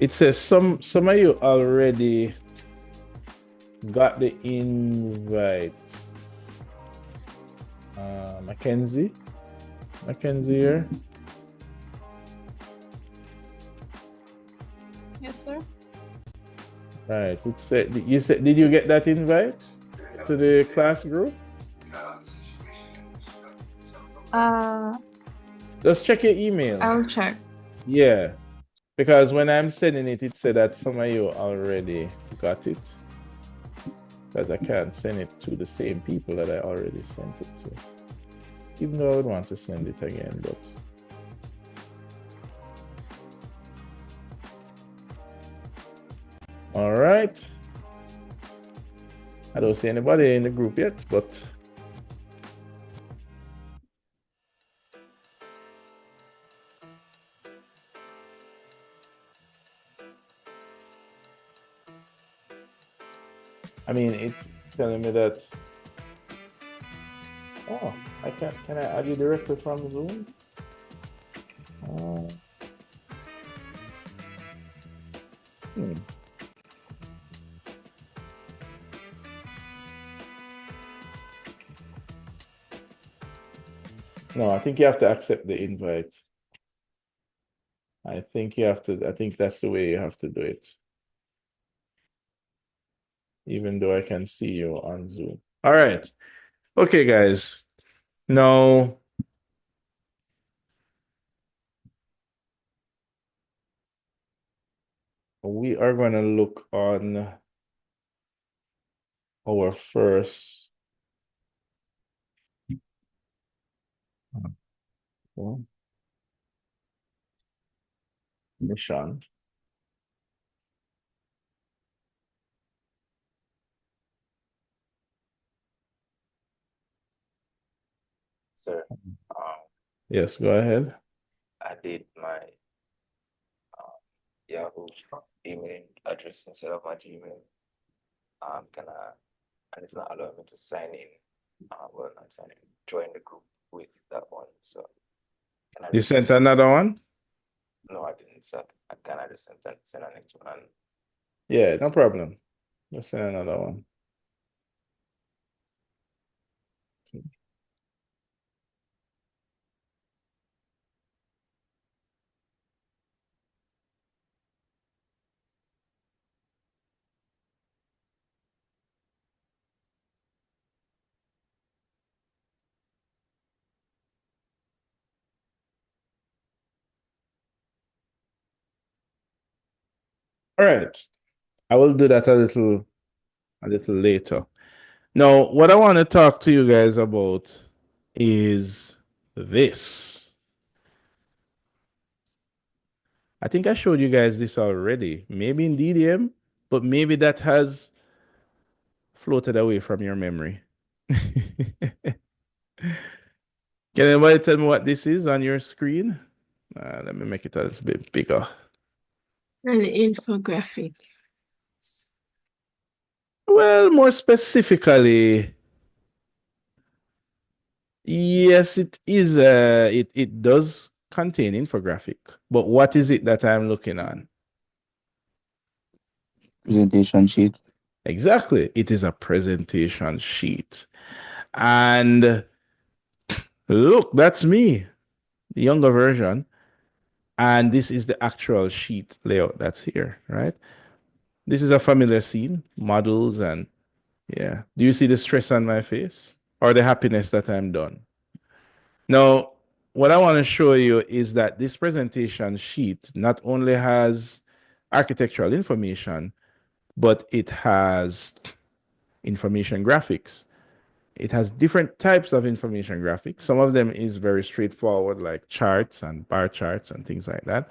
It says some of you already got the invite. Mackenzie here. Yes, sir. Right. It said did you get that invite to the class group? Just check your email. I'll check. Yeah. Because when I'm sending it, it said that some of you already got it. Because I can't send it to the same people that I already sent it to. Even though I would want to send it again, but. All right. I don't see anybody in the group yet, but. I mean, it's telling me that. Oh, can I add you directly from Zoom? No, I think you have to accept the invite. I think that's the way you have to do it. Even though I can see you on Zoom. All right. Okay, guys. Now, we are going to look on our first mission. Sir, Yes, go ahead. I did my Yahoo email address instead of my Gmail. And it's not allowing me to sign in. Well, not sign in, join the group with that one. So can I You just sent another one? No, I didn't. So can I just send an next one? Yeah, no problem. Let's send another one. All right. I will do that a little later. Now, what I want to talk to you guys about is this. I think I showed you guys this already, maybe in DDM, but maybe that has floated away from your memory. Can anybody tell me what this is on your screen? Let me make it a little bit bigger. An infographic. Well, more specifically, yes, it is. It does contain infographic, but what is it that I'm looking on? Presentation sheet. Exactly, it is a presentation sheet, and look, that's me, the younger version, and this is the actual sheet layout that's here, right? This is a familiar scene, models, and yeah. Do you see the stress on my face or the happiness that I'm done? Now, what I want to show you is that this presentation sheet not only has architectural information, but it has information graphics. It has different types of information graphics. Some of them is very straightforward, like charts and bar charts and things like that.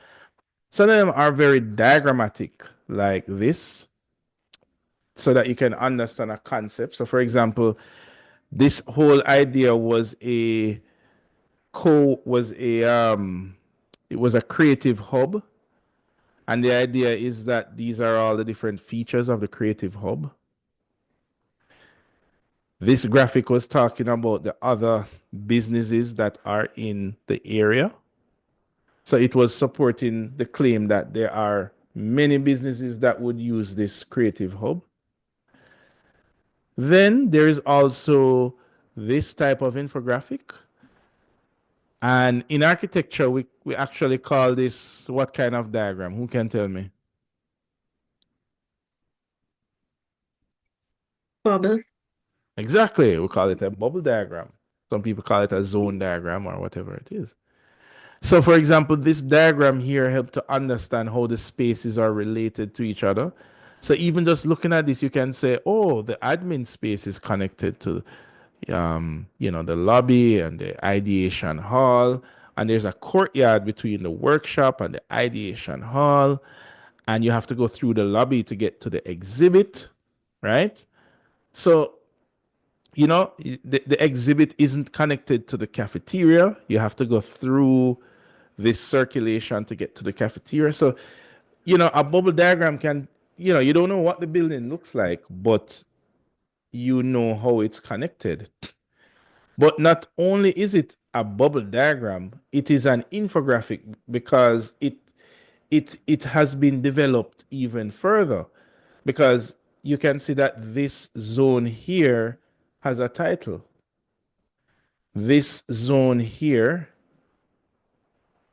Some of them are very diagrammatic, like this, so that you can understand a concept. So, for example, this whole idea was a it was a creative hub, and the idea is that these are all the different features of the creative hub. This graphic was talking about the other businesses that are in the area. So it was supporting the claim that there are many businesses that would use this creative hub. Then there is also this type of infographic. And in architecture, we actually call this what kind of diagram? Who can tell me? Bubble. Exactly. We call it a bubble diagram. Some people call it a zone diagram or whatever it is. So, for example, this diagram here helps to understand how the spaces are related to each other. So even just looking at this, you can say, oh, the admin space is connected to, the lobby and the ideation hall. And there's a courtyard between the workshop and the ideation hall. And you have to go through the lobby to get to the exhibit, right? So, the exhibit isn't connected to the cafeteria. You have to go through this circulation to get to the cafeteria. So, a bubble diagram can, you don't know what the building looks like, but you know how it's connected. But not only is it a bubble diagram, it is an infographic because it has been developed even further, because you can see that this zone here has a title. This zone here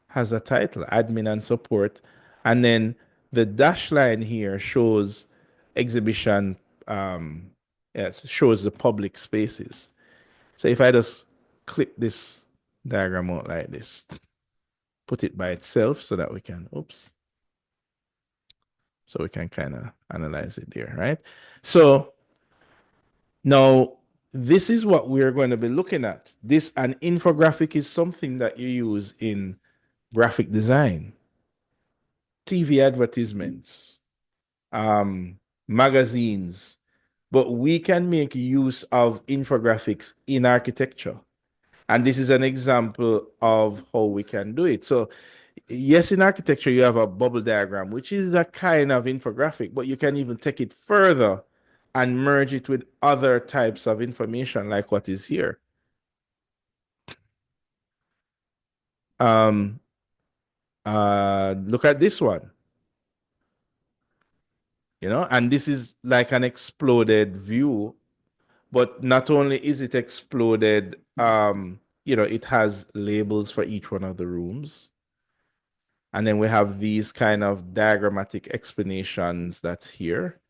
has a title, admin and support. And then the dash line here shows exhibition, shows the public spaces. So if I just click this diagram out like this, put it by itself so that we can, so we can kind of analyze it there, right? So now this is what we're going to be looking at. An infographic is something that you use in graphic design, TV advertisements, magazines, but we can make use of infographics in architecture. And this is an example of how we can do it. So yes, in architecture, you have a bubble diagram, which is a kind of infographic, but you can even take it further and merge it with other types of information like what is here. Look at this one. And this is like an exploded view, but not only is it exploded, it has labels for each one of the rooms. And then we have these kind of diagrammatic explanations that's here,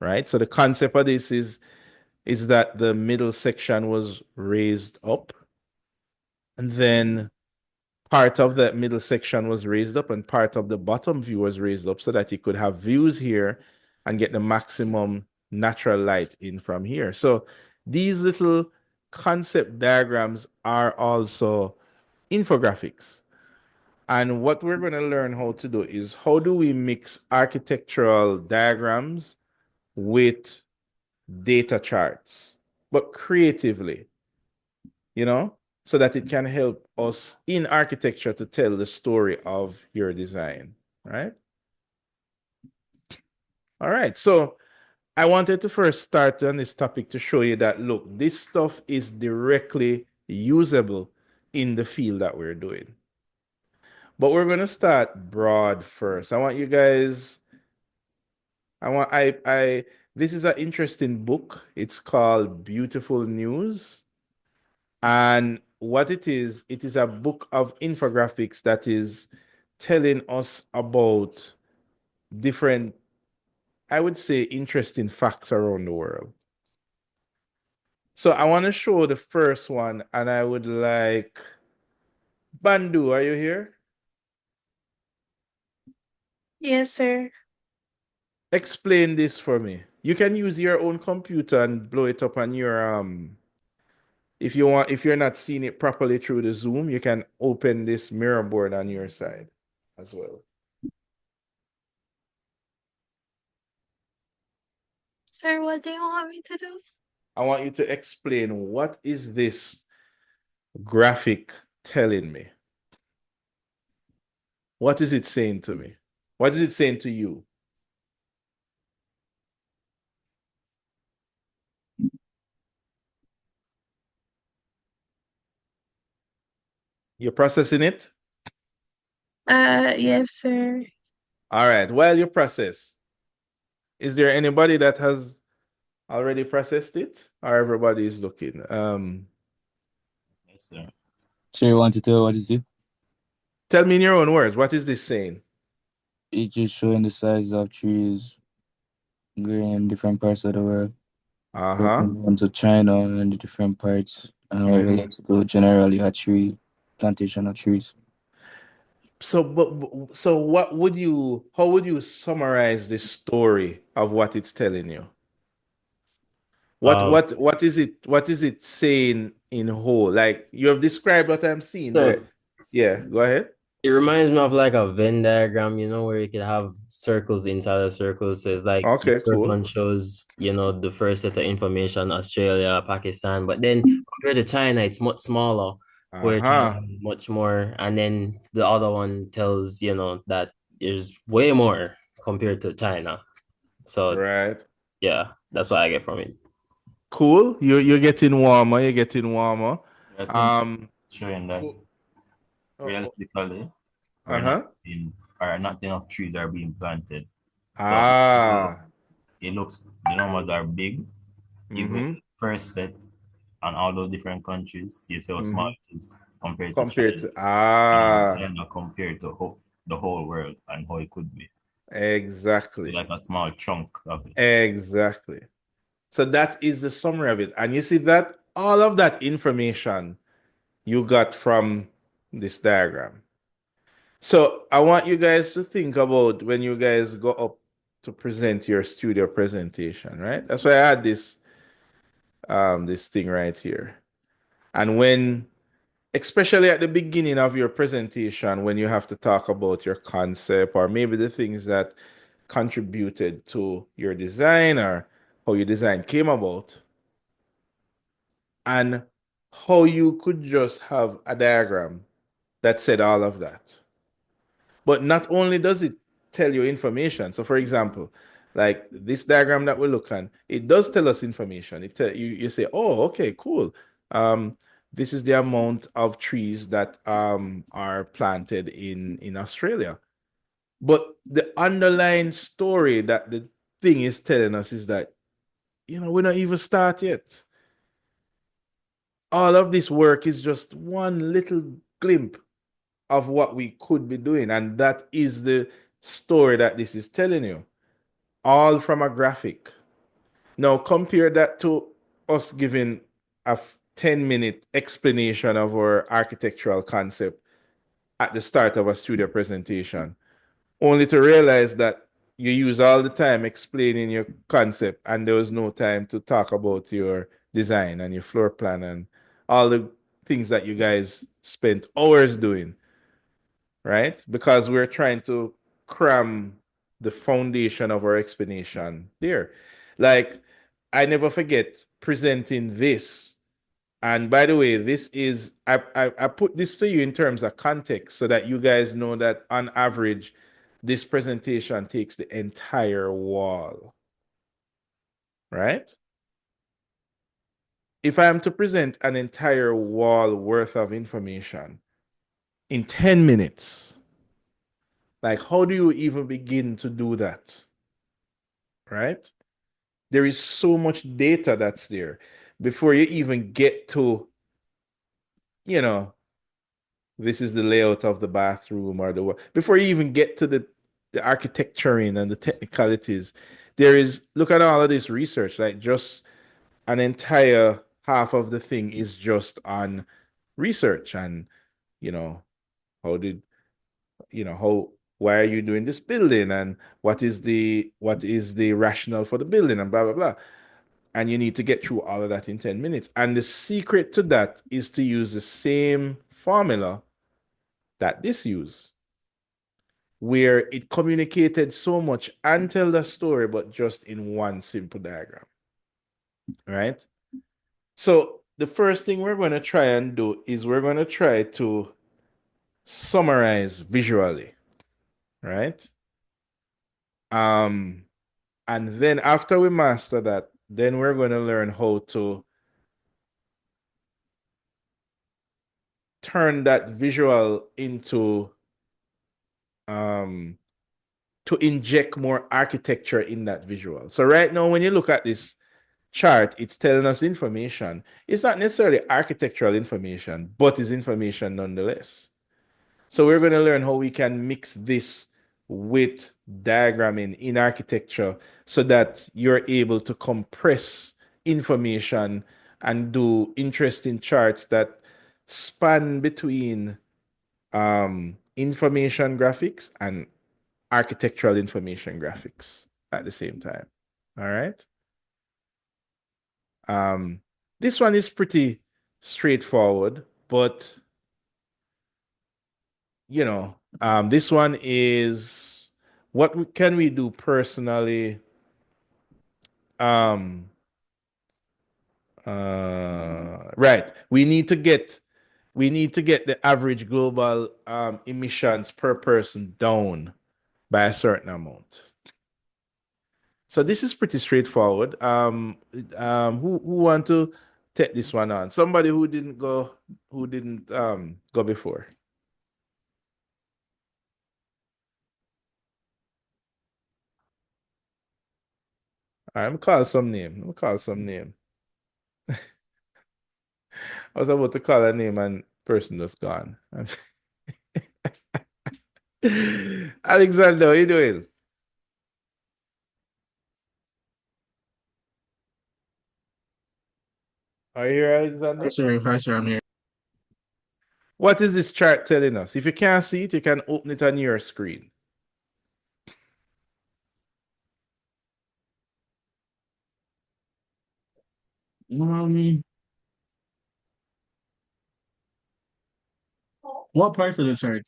right? So the concept of this is that the middle section was raised up, and then part of that middle section was raised up and part of the bottom view was raised up so that you could have views here and get the maximum natural light in from here. So These little concept diagrams are also infographics. And what we're going to learn how to do is how do we mix architectural diagrams with data charts, but creatively, so that it can help us in architecture to tell the story of your design, right? All right, so I wanted to first start on this topic to show you that, look, this stuff is directly usable in the field that we're doing. But we're going to start broad first. I want you guys, this is an interesting book. It's called Beautiful News. And what it is a book of infographics that is telling us about different, I would say, interesting facts around the world. So I want to show the first one, and I would like Bandu, are you here? Yes, sir. Explain this for me. You can use your own computer and blow it up on your if you want, if you're not seeing it properly through the Zoom, you can open this mirror board on your side as well. Sir, what do you want me to do? I want you to explain, what is this graphic telling me? What is it saying to me? What is it saying to you? You're processing it? Yes, sir. All right. While you process, is there anybody that has already processed it, or everybody is looking? Yes, sir. So you want to tell what is it? Tell me in your own words, what is this saying? It's just showing the size of trees growing in different parts of the world. Broken to China and the different parts, and what relates to generally a tree plantation of trees. So, so what would you, how would you summarize this story of what it's telling you? What is it saying in whole? Like, you have described what I'm seeing, but yeah, go ahead. It reminds me of like a Venn diagram, where you could have circles inside a circle. So it's like the Okay, first cool. one shows, the first set of information, Australia, Pakistan. But then compared to China, it's much smaller, where China has much more. And then the other one tells, that there's way more compared to China. So right. Yeah, that's what I get from it. Cool. You're getting warmer. You're getting warmer. I think showing that realistically, Uh-huh. not enough trees are being planted. So Ah. it looks, the numbers are big. You go first set on all those different countries, you see how small it is compared to China. China compared to the whole world and how it could be. Exactly. Like a small chunk of it. Exactly. So that is the summary of it. And you see that all of that information you got from this diagram. So I want you guys to think about when you guys go up to present your studio presentation, right? That's why I had this this thing right here. And when, especially at the beginning of your presentation, when you have to talk about your concept or maybe the things that contributed to your design or how your design came about, and how you could just have a diagram that said all of that. But not only does it tell you information. So for example, like this diagram that we look at, it does tell us information. It you say, oh, okay, cool. This is the amount of trees that are planted in Australia. But the underlying story that the thing is telling us is that, we're not even start yet. All of this work is just one little glimpse of what we could be doing. And that is the story that this is telling you, all from a graphic. Now, compare that to us giving a 10-minute explanation of our architectural concept at the start of a studio presentation, only to realize that you use all the time explaining your concept and there was no time to talk about your design and your floor plan and all the things that you guys spent hours doing, right? Because we're trying to cram the foundation of our explanation there. Like, I never forget presenting this. And by the way, this is, I put this to you in terms of context so that you guys know that on average, this presentation takes the entire wall, right? If I am to present an entire wall worth of information in 10 minutes, like, how do you even begin to do that? Right? There is so much data that's there before you even get to, you know, this is the layout of the bathroom or the before you even get to the architecturing and the technicalities. There is, look at all of this research, like just an entire half of the thing is just on research and, you know, how did, you know, how, why are you doing this building and what is the rationale for the building and blah blah blah. And you need to get through all of that in 10 minutes. And the secret to that is to use the same formula that this use, where it communicated so much and tell the story, but just in one simple diagram. Right? So the first thing we're going to try and do is we're going to try to summarize visually, right? And then after we master that, then we're going to learn how to turn that visual into to inject more architecture in that visual. So right now, when you look at this chart, it's telling us information. It's not necessarily architectural information, but it's information nonetheless. So we're going to learn how we can mix this with diagramming in architecture so that you're able to compress information and do interesting charts that span between information graphics and architectural information graphics at the same time. All right. This one is pretty straightforward, but you know, this one is can we do personally? Right. We need to get the average global emissions per person down by a certain amount. So this is pretty straightforward. Who want to take this one on? Somebody who didn't go before. I'm call some name. I'm call some name. I was about to call a name and person just gone. Alexander, how you doing? Are you here, Alexander? Hi, sir, I'm here. What is this chart telling us? If you can't see it, you can open it on your screen. What part of the chart?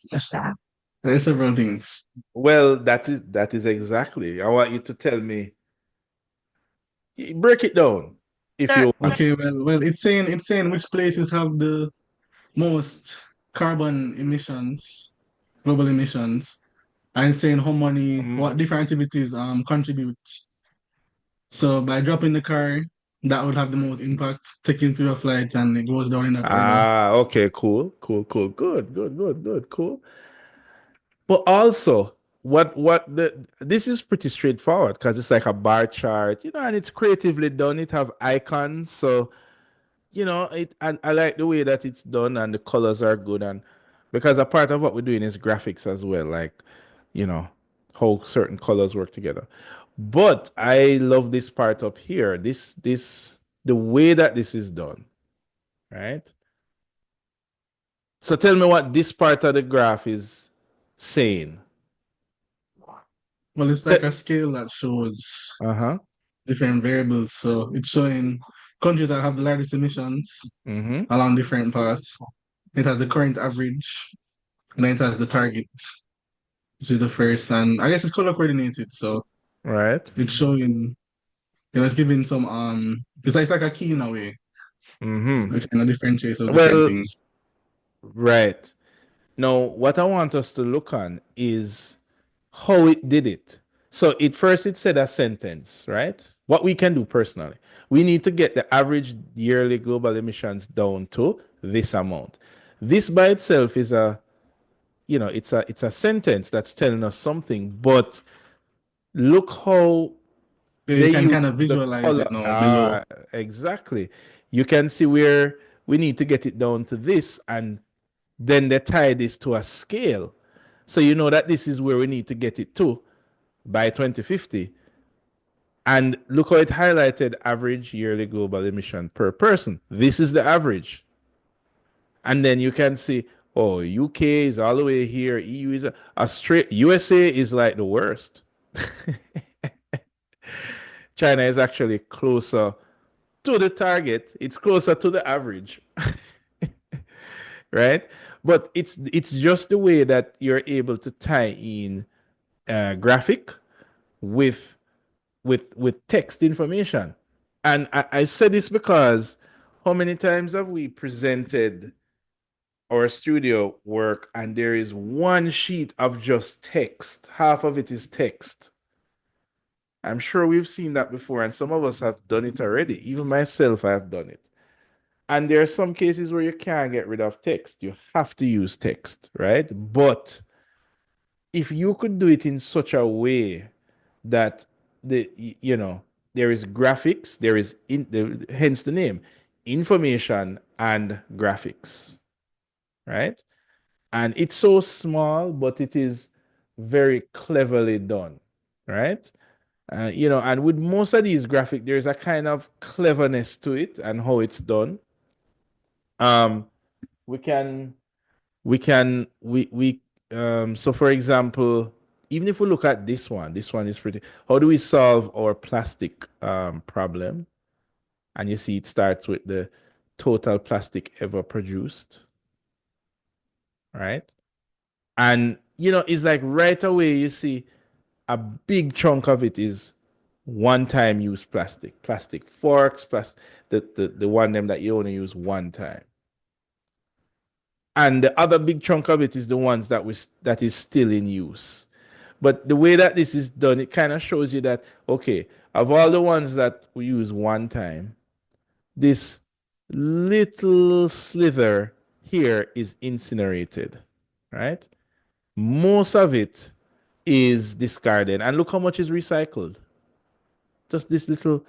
There's several things. Well, that is exactly. I want you to tell me. Break it down, if you want. Okay, well, it's saying which places have the most carbon emissions, global emissions, and saying how many, what different activities contribute. So by dropping the car, that would have the most impact. Taking fewer flights, and it goes down in that order. Okay, cool. Good. Cool. But also, this is pretty straightforward because it's like a bar chart, and it's creatively done. It have icons, so I like the way that it's done and the colors are good, and because a part of what we're doing is graphics as well, like how certain colors work together. But I love this part up here. The way that this is done, right? So tell me what this part of the graph is saying. Well, it's like a scale that shows different variables. So it's showing countries that have the largest emissions along different paths. It has the current average, and then it has the target, which is the first. And I guess it's color coordinated, so it's showing, it's giving some it's like a key in a way. Which kind of differentiates those different things. Right. Now, what I want us to look on is how it did it. So it said a sentence, right? What we can do personally, we need to get the average yearly global emissions down to this amount. This by itself is it's a sentence that's telling us something, but look how you can kind of visualize it now below. Exactly. You can see where we need to get it down to this, and then they tie this to a scale. So you know that this is where we need to get it to by 2050. And look how it highlighted average yearly global emission per person. This is the average. And then you can see, oh, UK is all the way here. EU is Australia. USA is like the worst. China is actually closer to the target. It's closer to the average. Right? But it's just the way that you're able to tie in graphic with text information. And I said this because how many times have we presented our studio work and there is one sheet of just text? Half of it is text. I'm sure we've seen that before, and some of us have done it already. Even myself, I have done it. And there are some cases where you can't get rid of text. You have to use text, right? But if you could do it in such a way that there is graphics, hence the name, information and graphics, right? And it's so small, but it is very cleverly done, right? And with most of these graphics, there's a kind of cleverness to it and how it's done. We can so for example, even if we look at this one is pretty. How do we solve our plastic problem? And you see it starts with the total plastic ever produced, right? And it's like right away you see a big chunk of it is one-time use plastic forks, the one them that you only use one time. And the other big chunk of it is the ones that is still in use. But the way that this is done, it kind of shows you that, okay, of all the ones that we use one time, this little slither here is incinerated, right? Most of it is discarded. And look how much is recycled. Just this little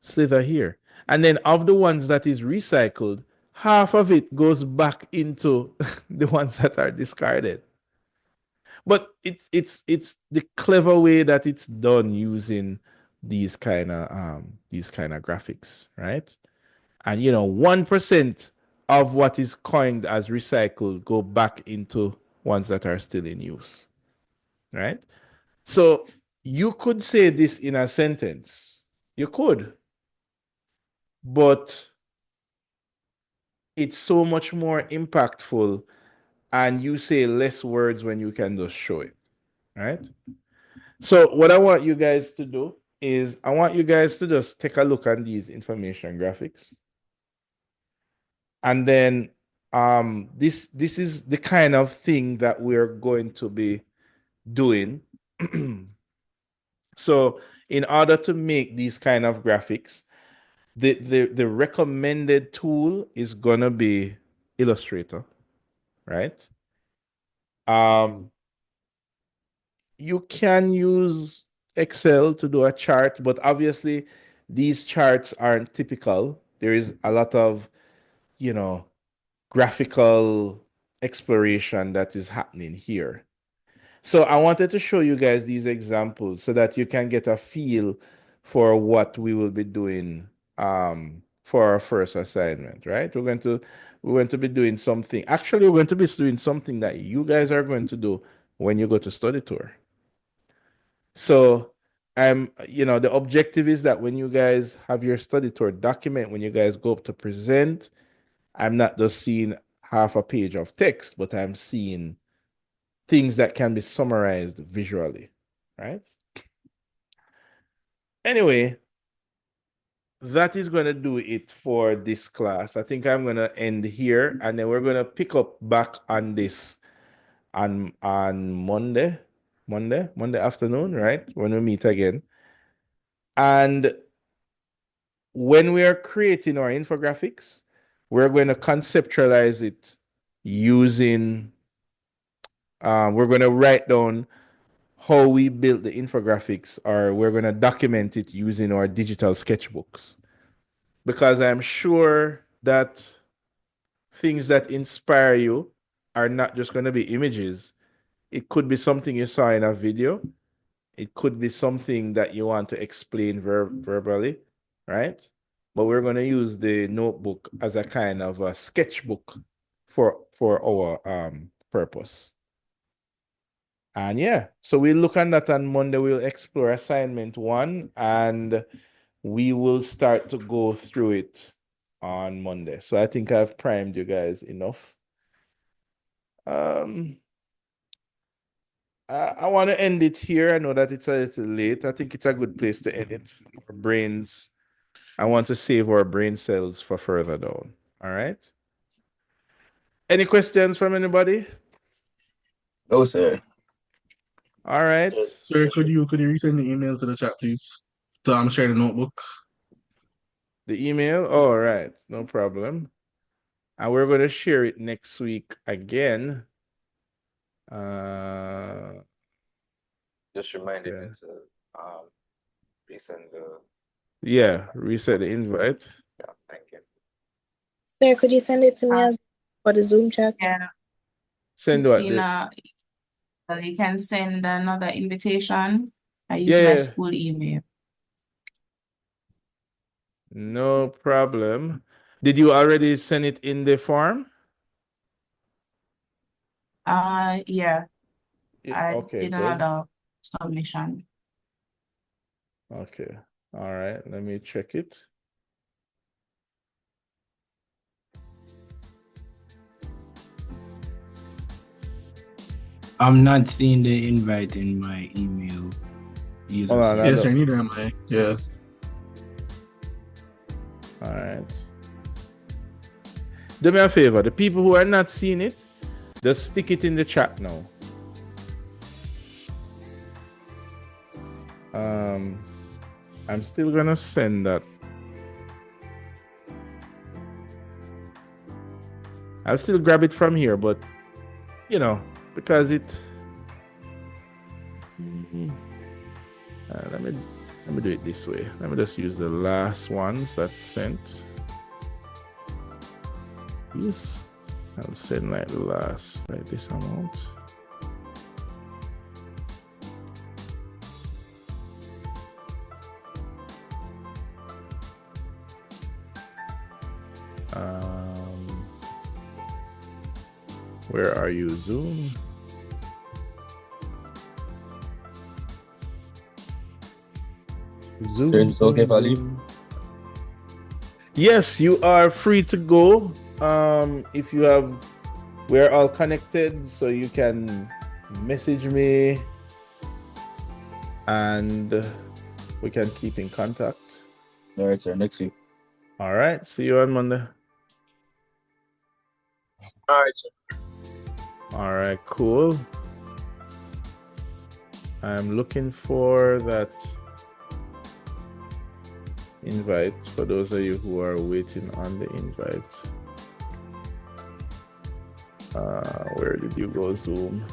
slither here. And then of the ones that is recycled, half of it goes back into the ones that are discarded. But it's the clever way that it's done using these kind of graphics, right? And 1% of what is coined as recycled go back into ones that are still in use, right? So you could say this in a sentence. You could. But it's so much more impactful, and you say less words when you can just show it, right? So what I want you guys to do is I want you guys to just take a look at these information graphics. And then this is the kind of thing that we're going to be doing. So in order to make these kind of graphics, the recommended tool is gonna be Illustrator, right? You can use Excel to do a chart, but obviously these charts aren't typical. There is a lot of, graphical exploration that is happening here. So I wanted to show you guys these examples so that you can get a feel for what we will be doing for our first assignment, right? We're going to be doing something. Actually, we're going to be doing something that you guys are going to do when you go to study tour. So the objective is that when you guys have your study tour document, when you guys go up to present, I'm not just seeing half a page of text, but I'm seeing things that can be summarized visually, right? Anyway, that is going to do it for this class. I think I'm going to end here, and then we're going to pick up back on this on Monday afternoon, right? When we meet again. And when we are creating our infographics, we're going to conceptualize it using, we're going to write down how we built the infographics, or we're going to document it using our digital sketchbooks. Because I'm sure that things that inspire you are not just going to be images. It could be something you saw in a video. It could be something that you want to explain verbally, right? But we're going to use the notebook as a kind of a sketchbook for our purpose. And yeah, so we'll look at that on Monday. We'll explore assignment 1, and we will start to go through it on Monday. So I think I've primed you guys enough. I want to end it here. I know that it's a little late. I think it's a good place to end it. Our brains, I want to save our brain cells for further down. All right. Any questions from anybody? No, sir. All right. Sir, could you resend the email to the chat, please? To share the notebook. The email? All right, no problem. And we're going to share it next week again. Just reminded me to resend the. Yeah, reset the invite. Yeah, thank you. Sir, could you send it to me as for the Zoom chat? Yeah. Send what? Christina, well, you can send another invitation. I use my school email. No problem. Did you already send it in the form? Yeah. I Okay, did good. another submission. Okay. All right. Let me check it. I'm not seeing the invite in my email either. Hold on, Yes, sir. Neither am I. Yeah. All right. Do me a favor. The people who are not seeing it, just stick it in the chat now. I'm still gonna send that. I'll still grab it from here, but because it. Let me do it this way. Let me just use the last ones that's sent. Yes, I'll send like the last, like this amount. Where are you, Zoom? Zoom. Sir, it's okay if I leave? Yes, you are free to go. If you have, we're all connected, so you can message me and we can keep in contact. All right, sir. Next week. All right. See you on Monday. All right, sir. All right, cool. I'm looking for that invite for those of you who are waiting on the invite. Where did you go, Zoom?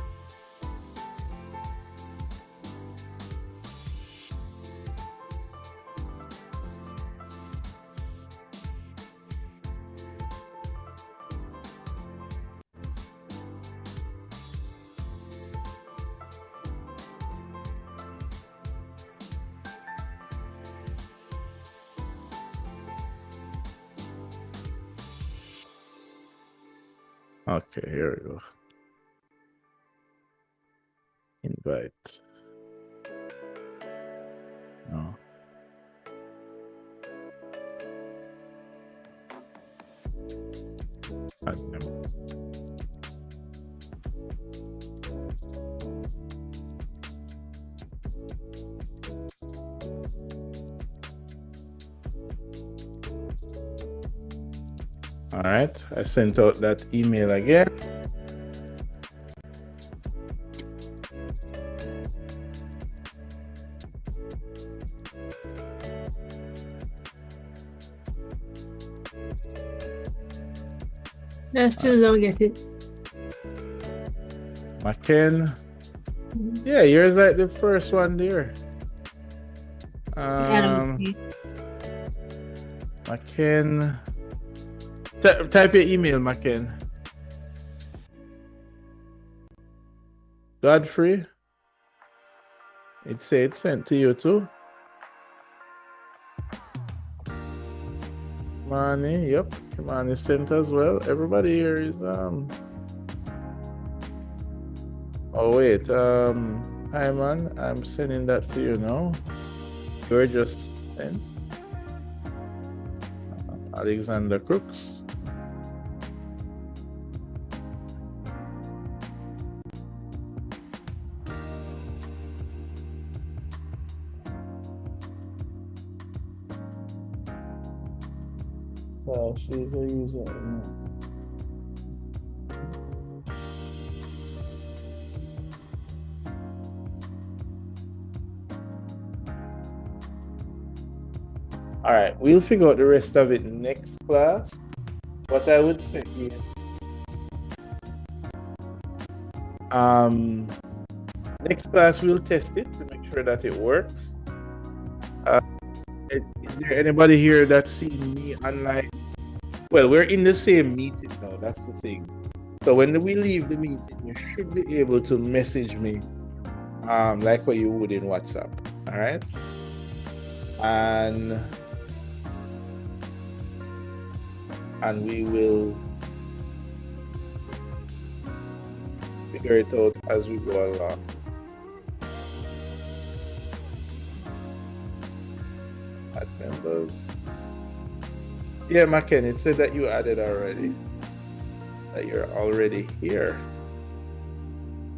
Okay, here we go. Invite. Add members. All right, I sent out that email again. I still don't get it. McKen. Yeah, yours like the first one there. McKen. Type your email, McKen. Godfrey. It said it's sent to you too. Kimani, yep. Kimani sent as well. Everybody here is oh wait, hi man, I'm sending that to you now. You're just sent. Alexander Crooks. Well, she's a user. All right, we'll figure out the rest of it next class. What I would say is, next class we'll test it to make sure that it works. Is there anybody here that's seen me online? Well, we're in the same meeting now. That's the thing. So when we leave the meeting, you should be able to message me, like what you would in WhatsApp. All right, and we will figure it out as we go along. Add members. Yeah, McKen, it said that you added already. That you're already here.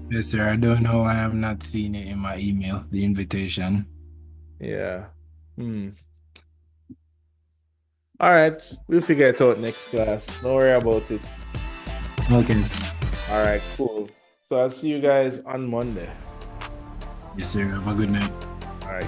Yes, sir. I don't know why I'm not seeing it in my email, the invitation. Yeah. All right. We'll figure it out next class. Don't worry about it. Okay. All right, cool. So I'll see you guys on Monday. Yes, sir. Have a good night. All right.